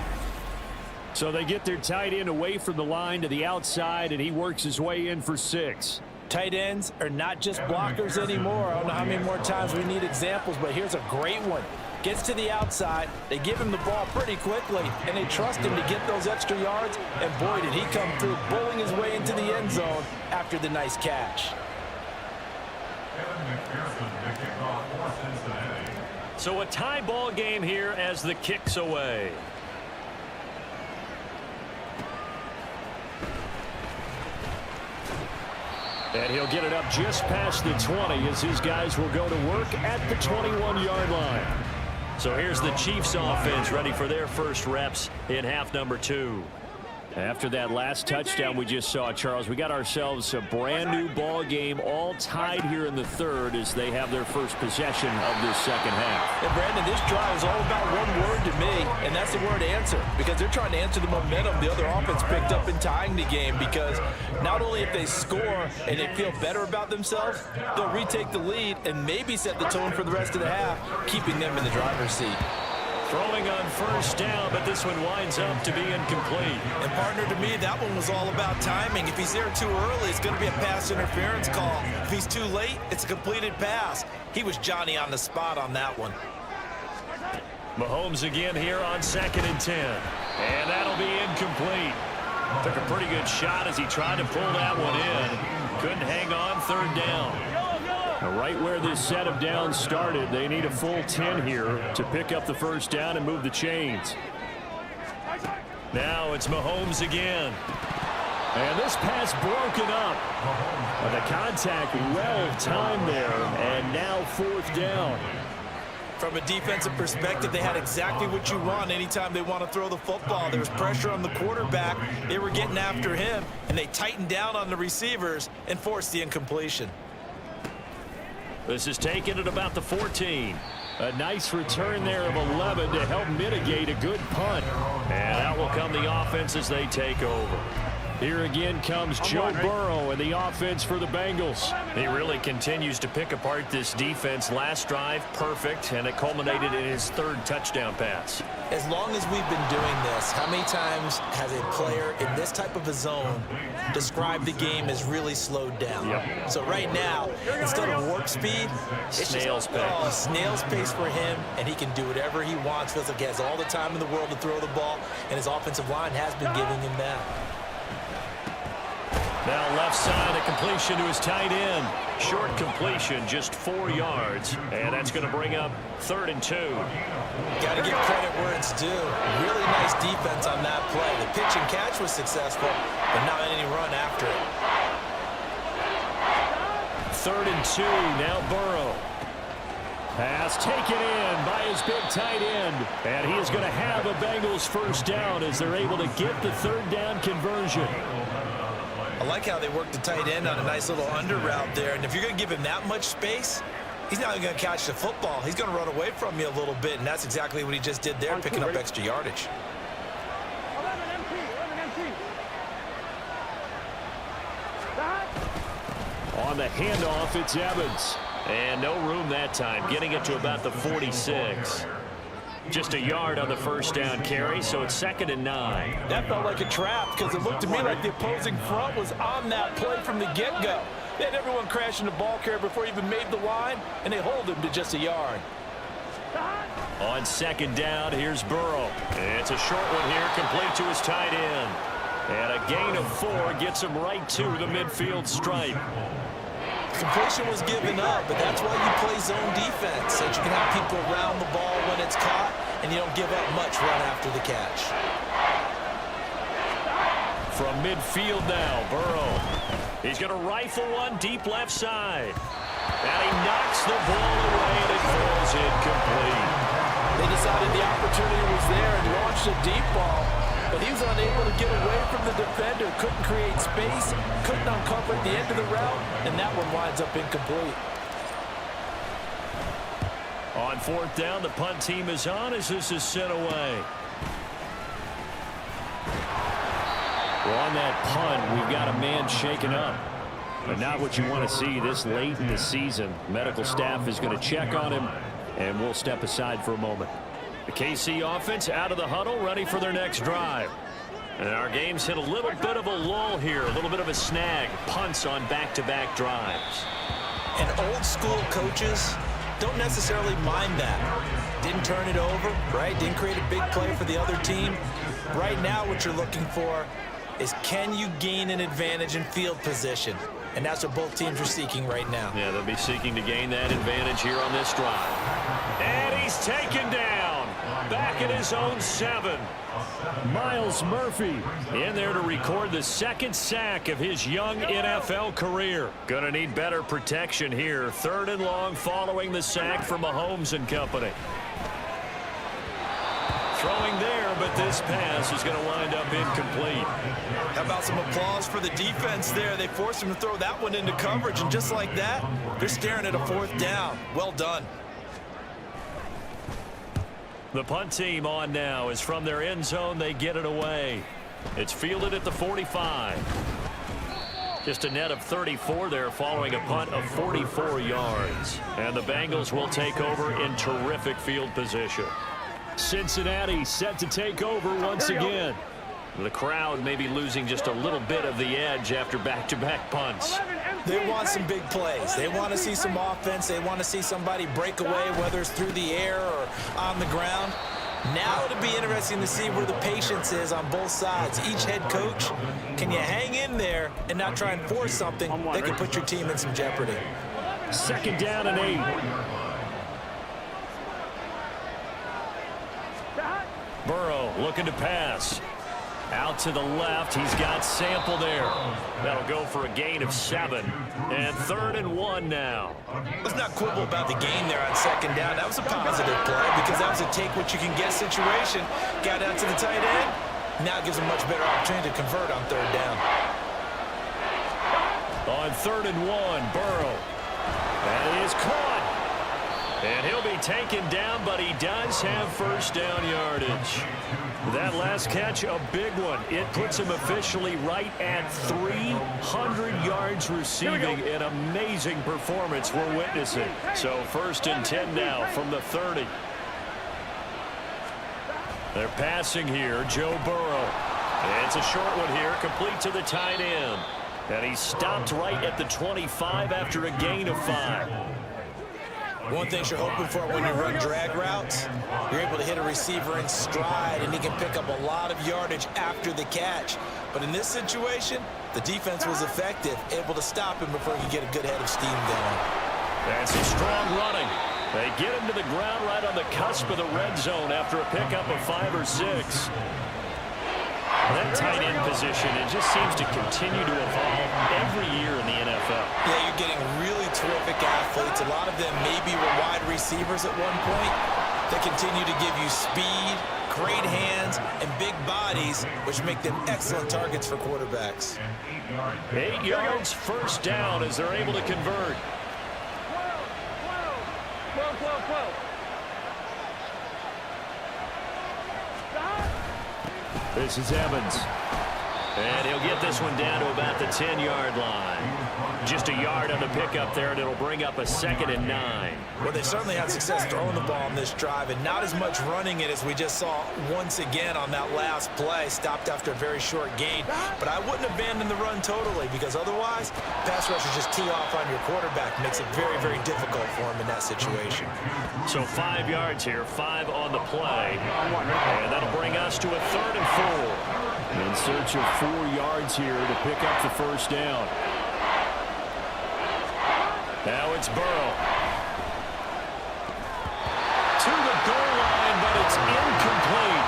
So they get their tight end away from the line to the outside, and he works his way in for 6. Tight ends are not just blockers anymore. I don't know how many more times we need examples, but here's a great one. Gets to the outside, they give him the ball pretty quickly, and they trust him to get those extra yards, and boy, did he come through, bowling his way into the end zone after the nice catch. So a tie ball game here as the kick's away. And he'll get it up just past the 20 as his guys will go to work at the 21-yard line. So here's the Chiefs offense ready for their first reps in half number 2. After that last touchdown we just saw, Charles, we got ourselves a brand new ball game, all tied here in the 3rd as they have their first possession of this 2nd half. And Brandon, this drive is all about one word to me, and that's the word answer, because they're trying to answer the momentum the other offense picked up in tying the game, because not only if they score and they feel better about themselves, they'll retake the lead and maybe set the tone for the rest of the half, keeping them in the driver's seat. Throwing on 1st down, but this one winds up to be incomplete. And partner, to me, that one was all about timing. If he's there too early, it's going to be a pass interference call. If he's too late, it's a completed pass. He was Johnny on the spot on that one. Mahomes again here on 2nd and 10. And that'll be incomplete. Took a pretty good shot as he tried to pull that one in. Couldn't hang on 3rd down. Right where this set of downs started, they need a full 10 here to pick up the first down and move the chains. Now it's Mahomes again. And this pass broken up. And the contact well timed there, and now 4th down. From a defensive perspective, they had exactly what you want anytime they want to throw the football. There was pressure on the quarterback. They were getting after him, and they tightened down on the receivers and forced the incompletion. This is taken at about the 14. A nice return there of 11 to help mitigate a good punt. And out will come the offense as they take over. Here again comes Joe Burrow and the offense for the Bengals. He really continues to pick apart this defense. Last drive, perfect, and it culminated in his 3rd touchdown pass. As long as we've been doing this, how many times has a player in this type of a zone described the game as really slowed down? Yep. So right now, instead of warp speed, it's snail's just pace. Snail's pace for him, and he can do whatever he wants. Feels like he has all the time in the world to throw the ball, and his offensive line has been giving him that. Now left side, a completion to his tight end. Short completion, just 4 yards. And that's going to bring up 3rd and 2. Got to give credit where it's due. Really nice defense on that play. The pitch and catch was successful, but not any run after it. 3rd and 2, now Burrow. Pass taken in by his big tight end. And he is going to have a Bengals first down as they're able to get the 3rd down conversion. I like how they work the tight end on a nice little under route there. And if you're going to give him that much space, he's not even going to catch the football. He's going to run away from you a little bit, and that's exactly what he just did there, picking up extra yardage. 11 empty. On the handoff, it's Evans. And no room that time, getting it to about the 46. Just a yard on the first down carry, so it's 2nd and 9. That felt like a trap because it looked to me like the opposing front was on that play from the get-go. They had everyone crashing the ball carrier before he even made the line, and they hold him to just a yard. On 2nd down, here's Burrow. It's a short one here, complete to his tight end. And a gain of 4 gets him right to the midfield stripe. Completion was given up, but that's why you play zone defense, so that you can have people around the ball when it's caught, and you don't give up much run after the catch. From midfield now, Burrow. He's going to rifle one deep left side. And he knocks the ball away, and it falls incomplete. They decided the opportunity was there and launched a deep ball, but he was unable to get away from the defender, couldn't create space, couldn't uncover at the end of the route, and that one winds up incomplete. On 4th down, the punt team is on as this is sent away. Well, on that punt, we've got a man shaken up. But not what you want to see this late in the season. Medical staff is going to check on him, and we'll step aside for a moment. The KC offense out of the huddle, ready for their next drive. And our game's hit a little bit of a lull here, a little bit of a snag. Punts on back-to-back drives. And old school coaches don't necessarily mind that. Didn't turn it over, right? Didn't create a big play for the other team. Right now what you're looking for is, can you gain an advantage in field position? And that's what both teams are seeking right now. Yeah, they'll be seeking to gain that advantage here on this drive. And he's taken down. Back at his own 7. Miles Murphy in there to record the 2nd sack of his young NFL career. Gonna need better protection here. 3rd and long following the sack from Mahomes and company. Throwing there, but this pass is going to wind up incomplete. How about some applause for the defense there? They forced him to throw that one into coverage, and just like that, they're staring at a 4th down. Well done. The punt team on now is from their end zone. They get it away. It's fielded at the 45. Just a net of 34 there following a punt of 44 yards. And the Bengals will take over in terrific field position. Cincinnati set to take over once again. The crowd may be losing just a little bit of the edge after back-to-back punts. They want some big plays. They want to see some offense. They want to see somebody break away, whether it's through the air or on the ground. Now it'll be interesting to see where the patience is on both sides. Each head coach, can you hang in there and not try and force something that could put your team in some jeopardy? 2nd down and 8. Burrow looking to pass. Out to the left. He's got Sample there. That'll go for a gain of 7. And 3rd and 1 now. Let's not quibble about the gain there on 2nd down. That was a positive play because that was a take-what-you-can-get situation. Got out to the tight end. Now it gives him much better opportunity to convert on 3rd down. On 3rd and 1, Burrow. That is caught. And he'll be taken down, but he does have 1st down yardage. That last catch, a big one. It puts him officially right at 300 yards receiving. An amazing performance we're witnessing. So 1st and 10 now from the 30. They're passing here, Joe Burrow. And it's a short one here, complete to the tight end. And he stopped right at the 25 after a gain of 5. One thing you're hoping for when you run drag routes, you're able to hit a receiver in stride, and he can pick up a lot of yardage after the catch. But in this situation, the defense was effective, able to stop him before he could get a good head of steam going. That's some strong running. They get him to the ground right on the cusp of the red zone after a pickup of 5 or 6. That tight end position, it just seems to continue to evolve every year in the NFL. Yeah, you're getting really terrific athletes. A lot of them maybe were wide receivers at one point. They continue to give you speed, great hands, and big bodies, which make them excellent targets for quarterbacks. 8 yards, 1st down as they're able to convert. This is Evans. And he'll get this one down to about the 10-yard line. Just a yard on the pickup there, and it'll bring up a 2nd and 9. Well, they certainly had success throwing the ball on this drive, and not as much running it as we just saw once again on that last play. Stopped after a very short gain. But I wouldn't abandon the run totally, because otherwise, pass rushers just tee off on your quarterback. Makes it very, very difficult for him in that situation. So 5 yards here, 5 on the play. And that'll bring us to a 3rd and 4. In search of 4 yards here to pick up the first down. Now it's Burrow. To the goal line, but it's incomplete.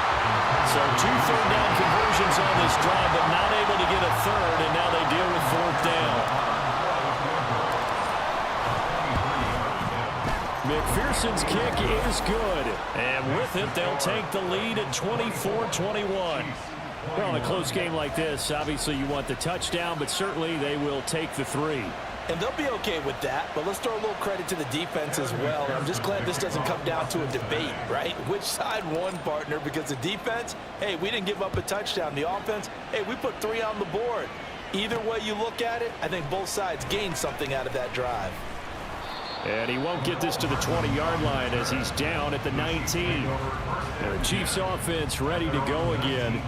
So 2 third-down conversions on this drive, but not able to get a third, and now they deal with 4th down. McPherson's kick is good. And with it, they'll take the lead at 24-21. Well, in a close game like this, obviously you want the touchdown, but certainly they will take the 3. And they'll be okay with that, but let's throw a little credit to the defense as well. And I'm just glad this doesn't come down to a debate, right? Which side won, partner? Because the defense, hey, we didn't give up a touchdown. The offense, hey, we put 3 on the board. Either way you look at it, I think both sides gained something out of that drive. And he won't get this to the 20-yard line as he's down at the 19. And the Chiefs offense ready to go again.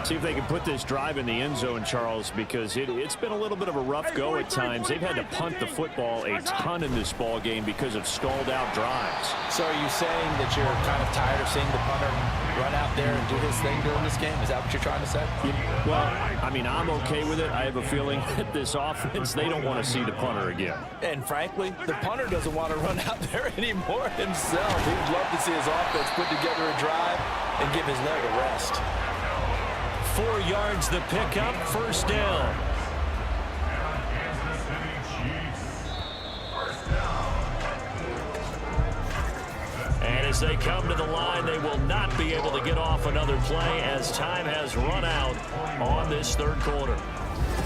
See if they can put this drive in the end zone, Charles, because it's been a little bit of a rough go at times. They've had to punt the football a ton in this ball game because of stalled out drives. So are you saying that you're kind of tired of seeing the punter run out there and do his thing during this game? Is that what you're trying to say? Well, I mean, I'm okay with it. I have a feeling that this offense, they don't want to see the punter again. And frankly, the punter doesn't want to run out there anymore himself. He'd love to see his offense put together a drive and give his leg a rest. 4 yards the pickup, first down. And as they come to the line, they will not be able to get off another play as time has run out on this 3rd quarter.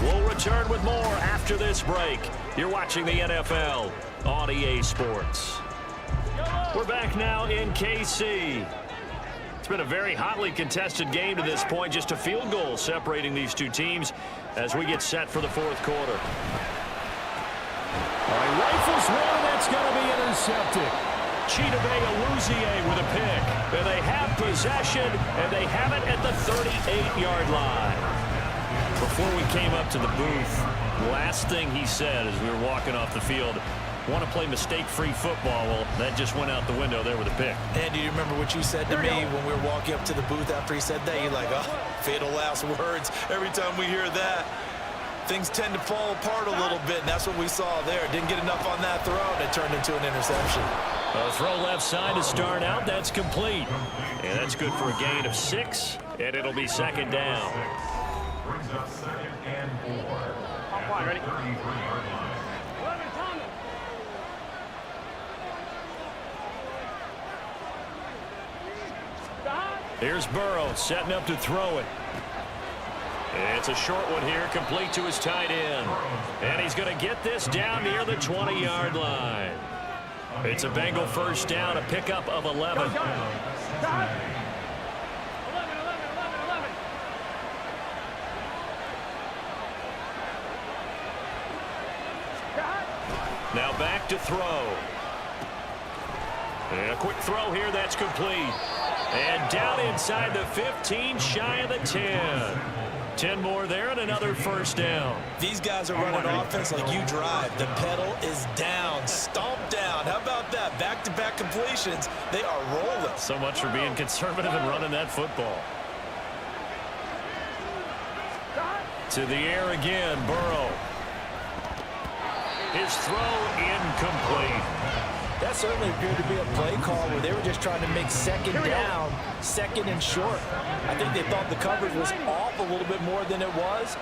We'll return with more after this break. You're watching the NFL on EA Sports. We're back now in KC. It's been a very hotly contested game to this point. Just a field goal separating these two teams as we get set for the 4th quarter. All right, rifles one, that's going to be intercepted. Chidobe Awuzie with a pick. And they have possession, and they have it at the 38-yard line. Before we came up to the booth, last thing he said as we were walking off the field, want to play mistake-free football. Well, that just went out the window there with a pick. And do you remember what you said to me when we were walking up to the booth after he said that? You're like, oh, fatal last words. Every time we hear that, things tend to fall apart a little bit, and that's what we saw there. Didn't get enough on that throw, and it turned into an interception. A throw left side to start out. That's complete. And that's good for a gain of 6, and it'll be 2nd down. Brings up 2nd and 4. Ready? 33-yard line. Here's Burrow setting up to throw it. It's a short one here, complete to his tight end. And he's going to get this down near the 20-yard line. It's a Bengal first down, a pickup of 11. Now back to throw. And a quick throw here, that's complete. And down inside the 15, shy of the 10. 10 more there and another first down. These guys are running offense like you drive. The pedal is down, stomped down. How about that? Back-to-back completions. They are rolling. So much for being conservative and running that football. To the air again, Burrow. His throw incomplete. That certainly appeared to be a play call where they were just trying to make 2nd down, 2nd and short. I think they thought the coverage was off a little bit more than it was.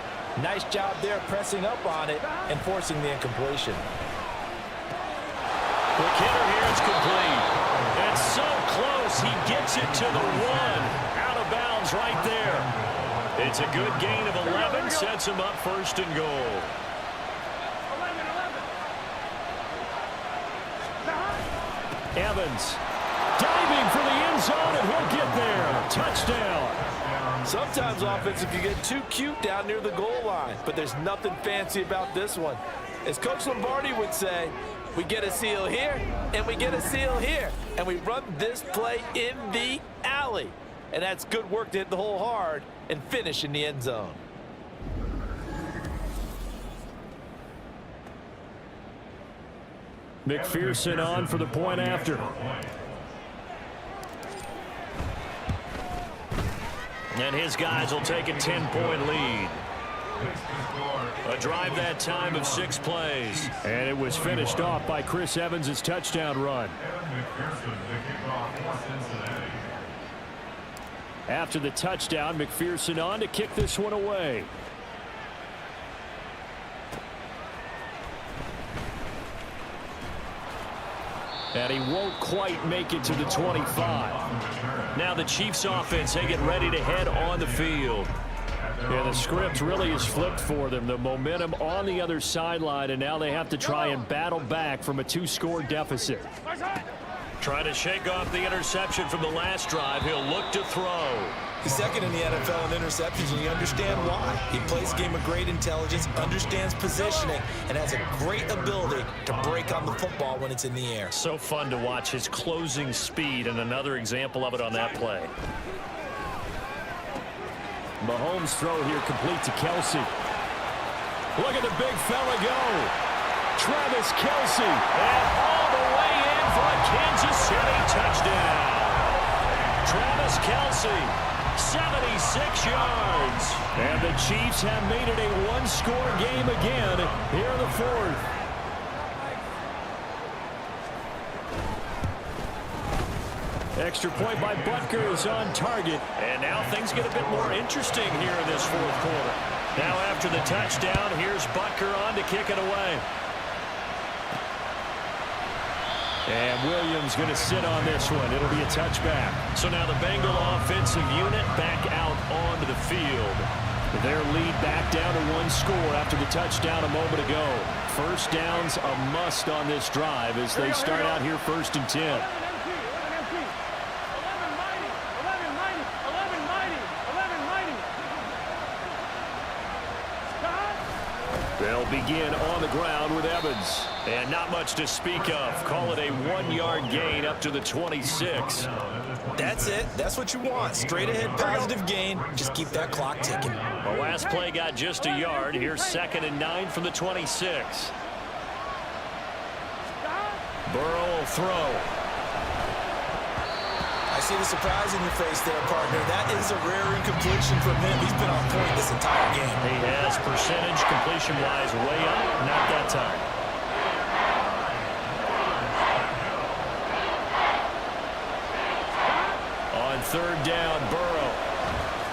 Nice job there pressing up on it and forcing the incompletion. Quick hitter here, it's complete. It's so close, he gets it to the 1. Out of bounds right there. It's a good gain of 11, sets him up 1st and goal. Evans diving for the end zone, and he'll get there. Touchdown. Sometimes offense, if you get too cute down near the goal line, but there's nothing fancy about this one. As Coach Lombardi would say, we get a seal here, and we get a seal here. And we run this play in the alley. And that's good work to hit the hole hard and finish in the end zone. McPherson on for the point after. And his guys will take a 10-point lead. A drive that time of 6 plays. And it was finished off by Chris Evans' touchdown run. After the touchdown, McPherson on to kick this one away. And he won't quite make it to the 25. Now the Chiefs offense, they get ready to head on the field. Yeah, the script really is flipped for them. The momentum on the other sideline, and now they have to try and battle back from a 2-score deficit. Trying to shake off the interception from the last drive. He'll look to throw. He's second in the NFL in interceptions, and you understand why. He plays a game of great intelligence, understands positioning, and has a great ability to break on the football when it's in the air. So fun to watch his closing speed, and another example of it on that play. Mahomes' throw here complete to Kelsey. Look at the big fella go. Travis Kelsey. And all the way in for a Kansas City touchdown. Travis Kelsey, 76 yards. And the Chiefs have made it a 1-score game again here in the 4th. Extra point by Butker is on target. And now things get a bit more interesting here in this 4th quarter. Now after the touchdown, here's Butker on to kick it away. And Williams going to sit on this one. It'll be a touchback. So now the Bengal offensive unit back out onto the field. Their lead back down to 1 score after the touchdown a moment ago. First down's a must on this drive as they start out here 1st and 10. They'll begin on the ground with Evans. And not much to speak of. Call it a 1-yard gain up to the 26. That's it. That's what you want. Straight ahead positive gain. Just keep that clock ticking. The last play got just a yard. Here's 2nd and 9 from the 26. Burrow will throw. I see the surprise in your face there, partner. That is a rare incompletion from him. He's been on point this entire game. He has percentage completion-wise way up. Not that time. On 3rd down, Burrow.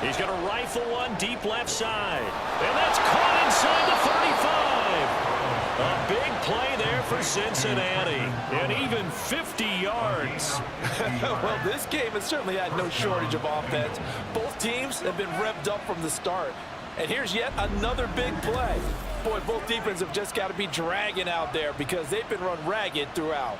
He's going to rifle one deep left side. And that's caught inside the 35. A big play there for Cincinnati. And even 50 yards. Well, this game has certainly had no shortage of offense. Both teams have been revved up from the start. And here's yet another big play. Boy, both defenses have just got to be dragging out there because they've been run ragged throughout.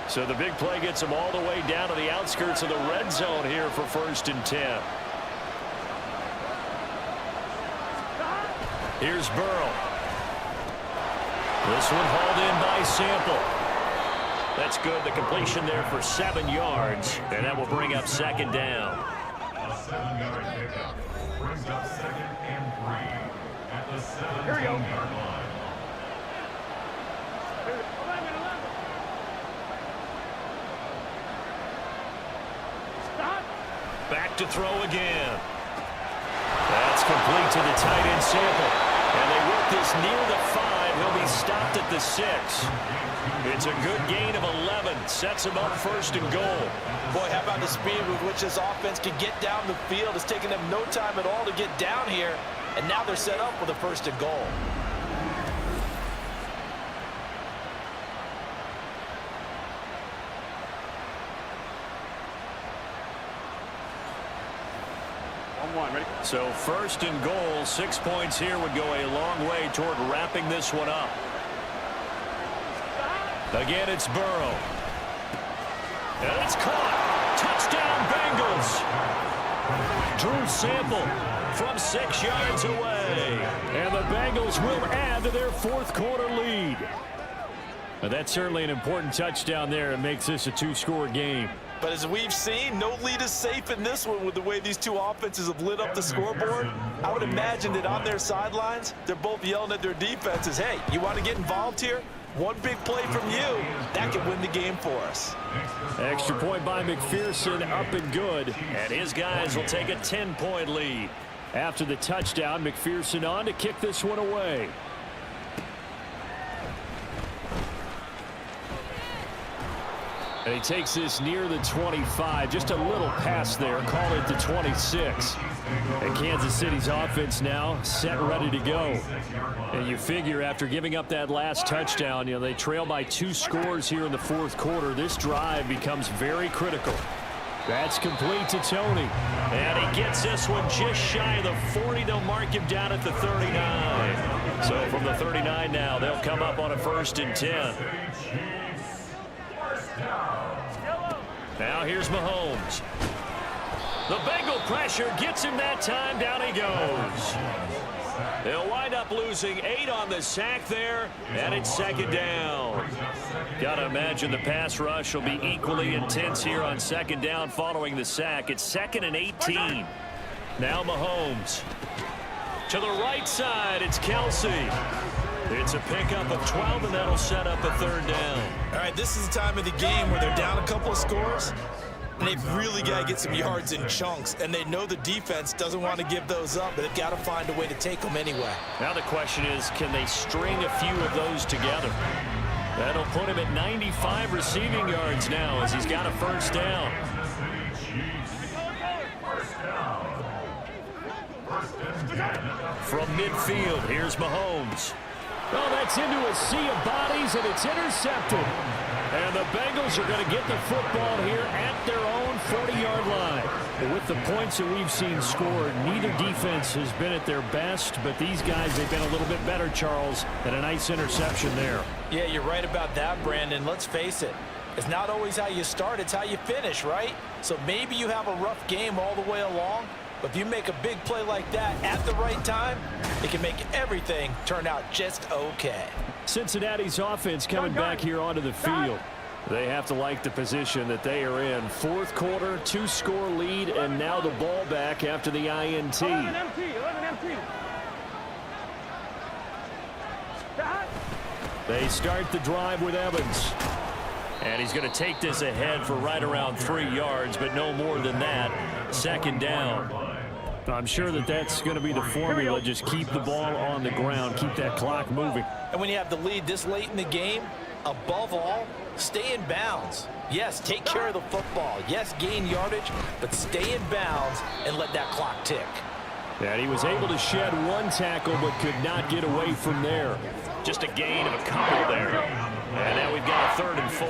So the big play gets them all the way down to the outskirts of the red zone here for 1st and 10. Here's Burrow. This one hauled in by Sample. That's good. The completion there for 7 yards. And that will bring up 2nd down. A 7-yard pickup brings up 2nd and 3 at the 17-yard line. Back to throw again. That's complete to the tight end Sample. And they work this near the 5. He'll be stopped at the 6. It's a good gain of 11. Sets him up 1st and goal. Boy, how about the speed with which this offense can get down the field? It's taken them no time at all to get down here. And now they're set up with a 1st and goal. So 1st and goal, 6 points here would go a long way toward wrapping this one up. Again, it's Burrow. And it's caught. Touchdown, Bengals. Drew Sample from 6 yards away. And the Bengals will add to their fourth quarter lead. But that's certainly an important touchdown there. It makes this a two-score game. But as we've seen, no lead is safe in this one with the way these two offenses have lit up the scoreboard. I would imagine that on their sidelines, they're both yelling at their defenses, hey, you want to get involved here? One big play from you, that could win the game for us. Extra point by McPherson, up and good. And his guys will take a 10-point lead. After the touchdown, McPherson on to kick this one away. And he takes this near the 25. Just a little pass there. Call it the 26. And Kansas City's offense now set, ready to go. And you figure after giving up that last touchdown, they trail by 2 scores here in the fourth quarter. This drive becomes very critical. That's complete to Tony. And he gets this one just shy of the 40. They'll mark him down at the 39. So from the 39 now, they'll come up on a 1st and 10. Now here's Mahomes. The Bengal pressure gets him that time. Down he goes. They'll wind up losing 8 on the sack there, and it's 2nd down. Got to imagine the pass rush will be equally intense here on 2nd down following the sack. It's 2nd and 18. Now Mahomes. To the right side, it's Kelsey. It's a pickup of 12, and that'll set up a 3rd down. All right, this is the time of the game where they're down a couple of scores, and they've really got to get some yards in chunks, and they know the defense doesn't want to give those up, but they've got to find a way to take them anyway. Now the question is, can they string a few of those together? That'll put him at 95 receiving yards now as he's got a 1st down. From midfield, here's Mahomes. Oh, that's into a sea of bodies, and it's intercepted. And the Bengals are going to get the football here at their own 40-yard line. With the points that we've seen scored, neither defense has been at their best, but these guys, they've been a little bit better, Charles, and a nice interception there. Yeah, you're right about that, Brandon. Let's face it. It's not always how you start, it's how you finish, right? So maybe you have a rough game all the way along, but if you make a big play like that at the right time, it can make everything turn out just okay. Cincinnati's offense coming back here onto the field. They have to like the position that they are in. 4th quarter, 2-score lead, and now the ball back after the INT. 11 empty. They start the drive with Evans. And he's going to take this ahead for right around 3 yards, but no more than that. 2nd down. I'm sure that that's going to be the formula. Just keep the ball on the ground. Keep that clock moving. And when you have the lead this late in the game, above all, stay in bounds. Yes, take care of the football. Yes, gain yardage, but stay in bounds and let that clock tick. And he was able to shed 1 tackle, but could not get away from there. Just a gain of a couple there. And now we've got a 3rd and 4.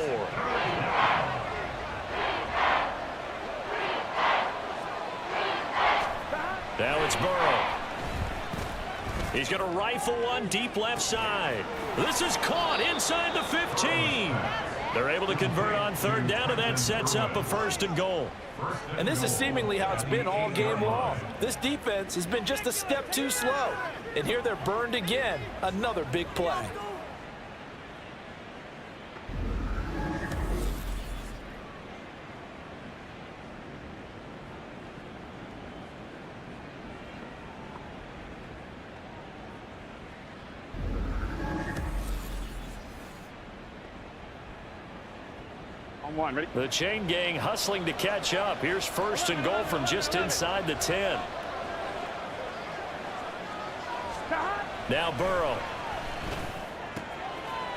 Now it's Burrow. He's going to rifle one deep left side. This is caught inside the 15. They're able to convert on 3rd down, and that sets up a 1st and goal. And this is seemingly how it's been all game long. This defense has been just a step too slow. And here they're burned again. Another big play. One, ready? The chain gang hustling to catch up. Here's 1st and goal from just inside the 10. Now Burrow.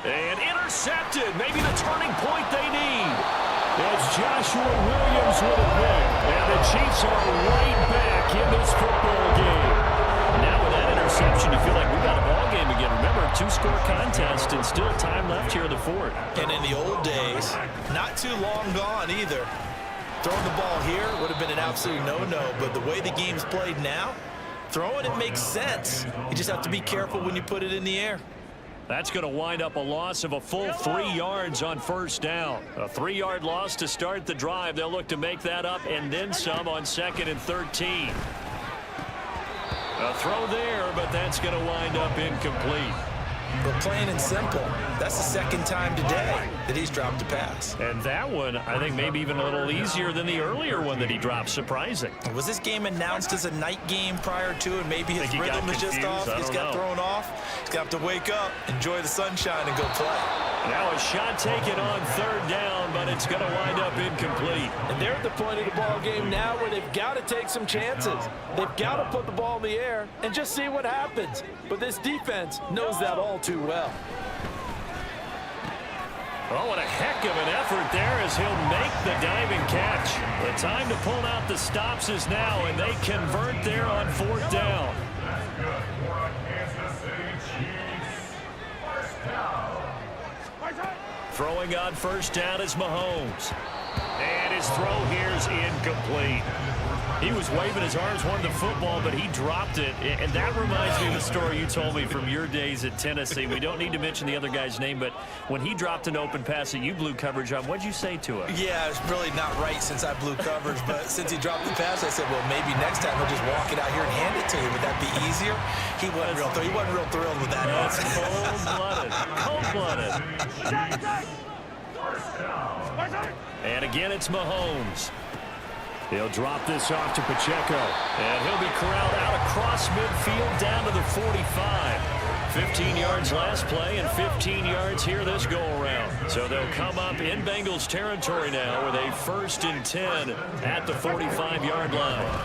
And intercepted. Maybe the turning point they need. It's Joshua Williams with a pick. And the Chiefs are right back in this football game. Now with that interception, you feel like we've got a ball game again. Remember, a 2-score contest and still time left here in the 4th. And in the old days, not too long gone either. Throwing the ball here would have been an absolute no-no, but the way the game's played now, throwing it makes sense. You just have to be careful when you put it in the air. That's going to wind up a loss of a full 3 yards on first down. A 3-yard loss to start the drive. They'll look to make that up and then some on 2nd and 13. A throw there, but that's going to wind up incomplete. But plain and simple, that's the second time today that he's dropped a pass. And that one, I think, maybe even a little easier than the earlier one that he dropped. Surprising. Was this game announced as a night game prior to, and maybe his rhythm is just off? He's got thrown off. He's got to wake up, enjoy the sunshine, and go play. Now a shot taken on 3rd down, but it's going to wind up incomplete. And they're at the point of the ball game now where they've got to take some chances. They've got to put the ball in the air and just see what happens. But this defense knows that all too well. Oh, what a heck of an effort there as he'll make the diving catch. The time to pull out the stops is now, and they convert there on 4th down. That's good for a Kansas City Chiefs. First down. Throwing on 1st down is Mahomes. And his throw here is incomplete. He was waving his arms, wanted the football, but he dropped it. And that reminds me of the story you told me from your days at Tennessee. We don't need to mention the other guy's name, but when he dropped an open pass that you blew coverage on, what'd you say to him? Yeah, it's really not right since I blew coverage, but since he dropped the pass, I said, well, maybe next time he'll just walk it out here and hand it to you. Would that be easier? He wasn't real thrilled with that. That's cold-blooded. Cold-blooded. And again, it's Mahomes. He'll drop this off to Pacheco, and he'll be corralled out across midfield down to the 45. 15 yards last play and 15 yards here this go-around. So they'll come up in Bengals territory now with a 1st and 10 at the 45-yard line.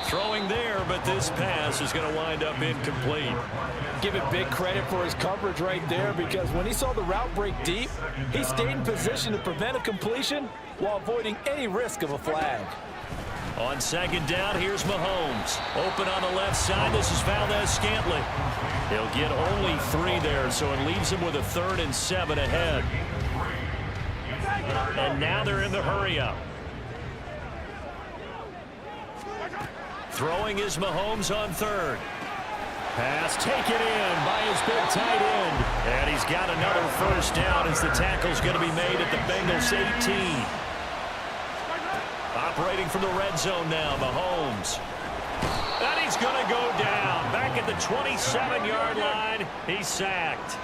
Throwing there, but this pass is going to wind up incomplete. Give him big credit for his coverage right there, because when he saw the route break deep, he stayed in position to prevent a completion while avoiding any risk of a flag. On 2nd down, here's Mahomes. Open on the left side. This is Valdez-Scantling. He'll get only 3 there, so it leaves him with a 3rd and 7 ahead. And now they're in the hurry-up. Throwing is Mahomes on 3rd. Pass taken in by his big tight end. And he's got another 1st down as the tackle's going to be made at the Bengals 18. Operating from the red zone now, Mahomes. And he's going to go down. Back at the 27-yard line, he's sacked.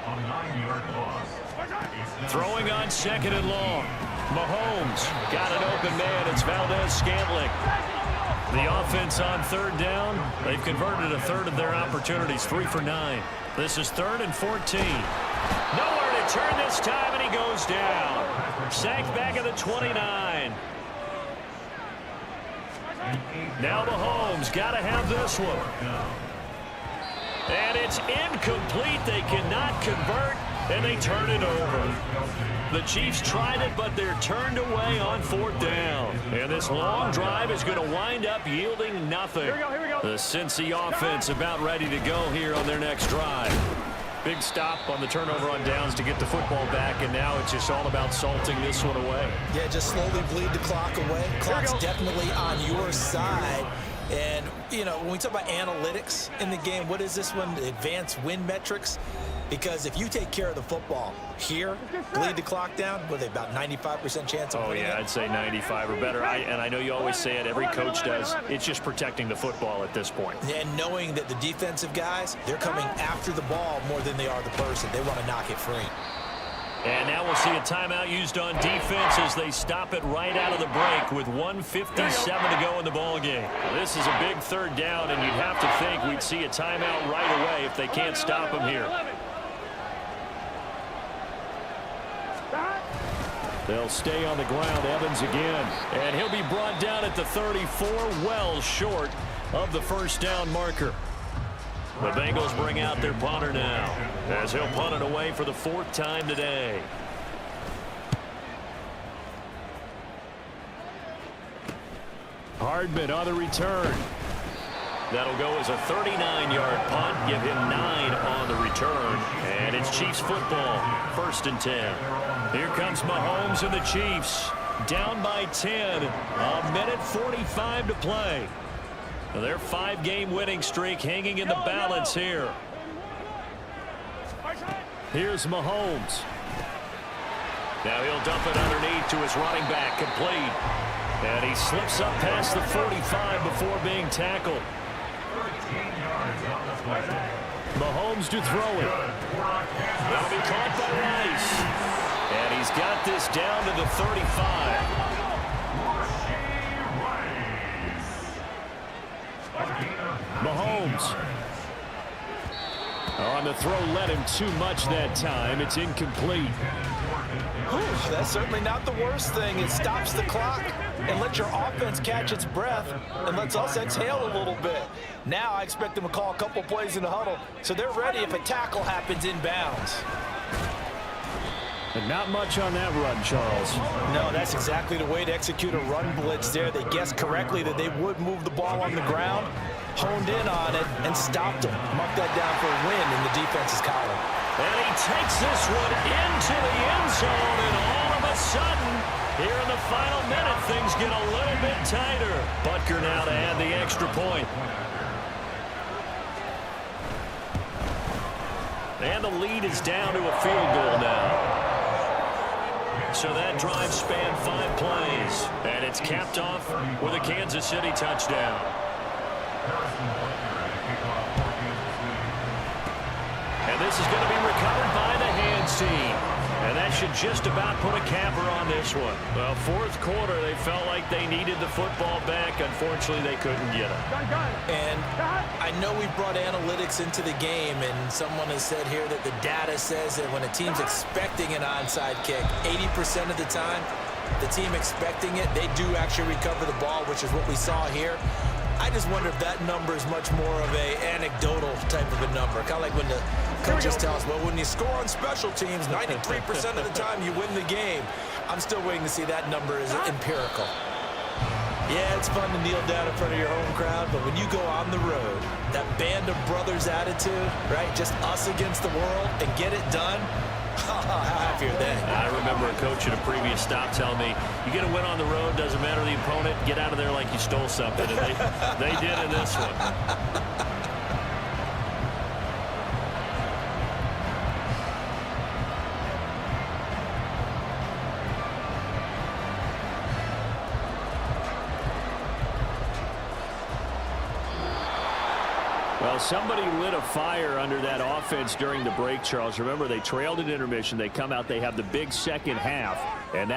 A 9-yard loss. Throwing on 2nd and long. Mahomes got an open man. It's Valdez-Scantling. The offense on 3rd down, they've converted a 1/3 of their opportunities, 3 for 9. This is 3rd and 14. Nowhere to turn this time, and he goes down. Sacked back at the 29. Now Mahomes got to have this one. And it's incomplete. They cannot convert, and they turn it over. The Chiefs tried it, but they're turned away on 4th down. And this long drive is going to wind up yielding nothing. Here we go. The Cincy offense about ready to go here on their next drive. Big stop on the turnover on downs to get the football back, and now it's just all about salting this one away. Yeah, just slowly bleed the clock away. Clock's definitely on your side. And, you know, when we talk about analytics in the game, what is this one? Advanced win metrics? Because if you take care of the football here, bleed the clock down, what are they, about 95% chance of winning it? I'd say 95 or better. And I know you always say it, every coach does. It's just protecting the football at this point. And knowing that the defensive guys, they're coming after the ball more than they are the person. They want to knock it free. And now we'll see a timeout used on defense as they stop it right out of the break with 1:57 to go in the ball game. This is a big 3rd down, and you'd have to think we'd see a timeout right away if they can't stop him here. They'll stay on the ground. Evans again. And he'll be brought down at the 34, well short of the 1st down marker. The Bengals bring out their punter now as he'll punt it away for the 4th time today. Hardman on the return. That'll go as a 39-yard punt. Give him 9 on the return. And it's Chiefs football. 1st and 10. Here comes Mahomes and the Chiefs. Down by 10. A minute 45 to play. Well, their 5-game winning streak hanging in the balance here. Here's Mahomes. Now he'll dump it underneath to his running back, complete. And he slips up past the 45 before being tackled. Mahomes to throw it. That'll be caught by Rice. And he's got this down to the 35. Mahomes. On the throw, led him too much that time. It's incomplete. Whew, that's certainly not the worst thing. It stops the clock and lets your offense catch its breath and lets us exhale a little bit. Now I expect them to call a couple plays in the huddle so they're ready if a tackle happens inbounds. And not much on that run, Charles. No, that's exactly the way to execute a run blitz there. They guessed correctly that they would move the ball on the ground, honed in on it, and stopped them. Mark that down for a win in the defense's column. And he takes this one into the end zone, and all of a sudden, here in the final minute, things get a little bit tighter. Butker now to add the extra point. And the lead is down to a field goal now. So that drive spanned 5 plays, and it's capped off with a Kansas City touchdown. And this is going to be recovered by the hands team. And that should just about put a capper on this one. Well, fourth quarter, they felt like they needed the football back. Unfortunately, they couldn't get it. And I know we brought analytics into the game, and someone has said here that the data says that when a team's expecting an onside kick, 80% of the time, the team expecting it, they do actually recover the ball, which is what we saw here. I just wonder if that number is much more of a anecdotal type of a number. Kind of like when the coaches tell us, well, when you score on special teams, 93% of the time you win the game. I'm still waiting to see that number is empirical. Yeah, it's fun to kneel down in front of your home crowd, but when you go on the road, that band of brothers attitude, right, just us against the world, and get it done, how happier then. I remember a coach at a previous stop telling me, you get a win on the road, doesn't matter the opponent, get out of there like you stole something. And they did in this one. Well, somebody lit a fire under that offense during the break, Charles. Remember, they trailed at intermission. They come out, they have the big second half, and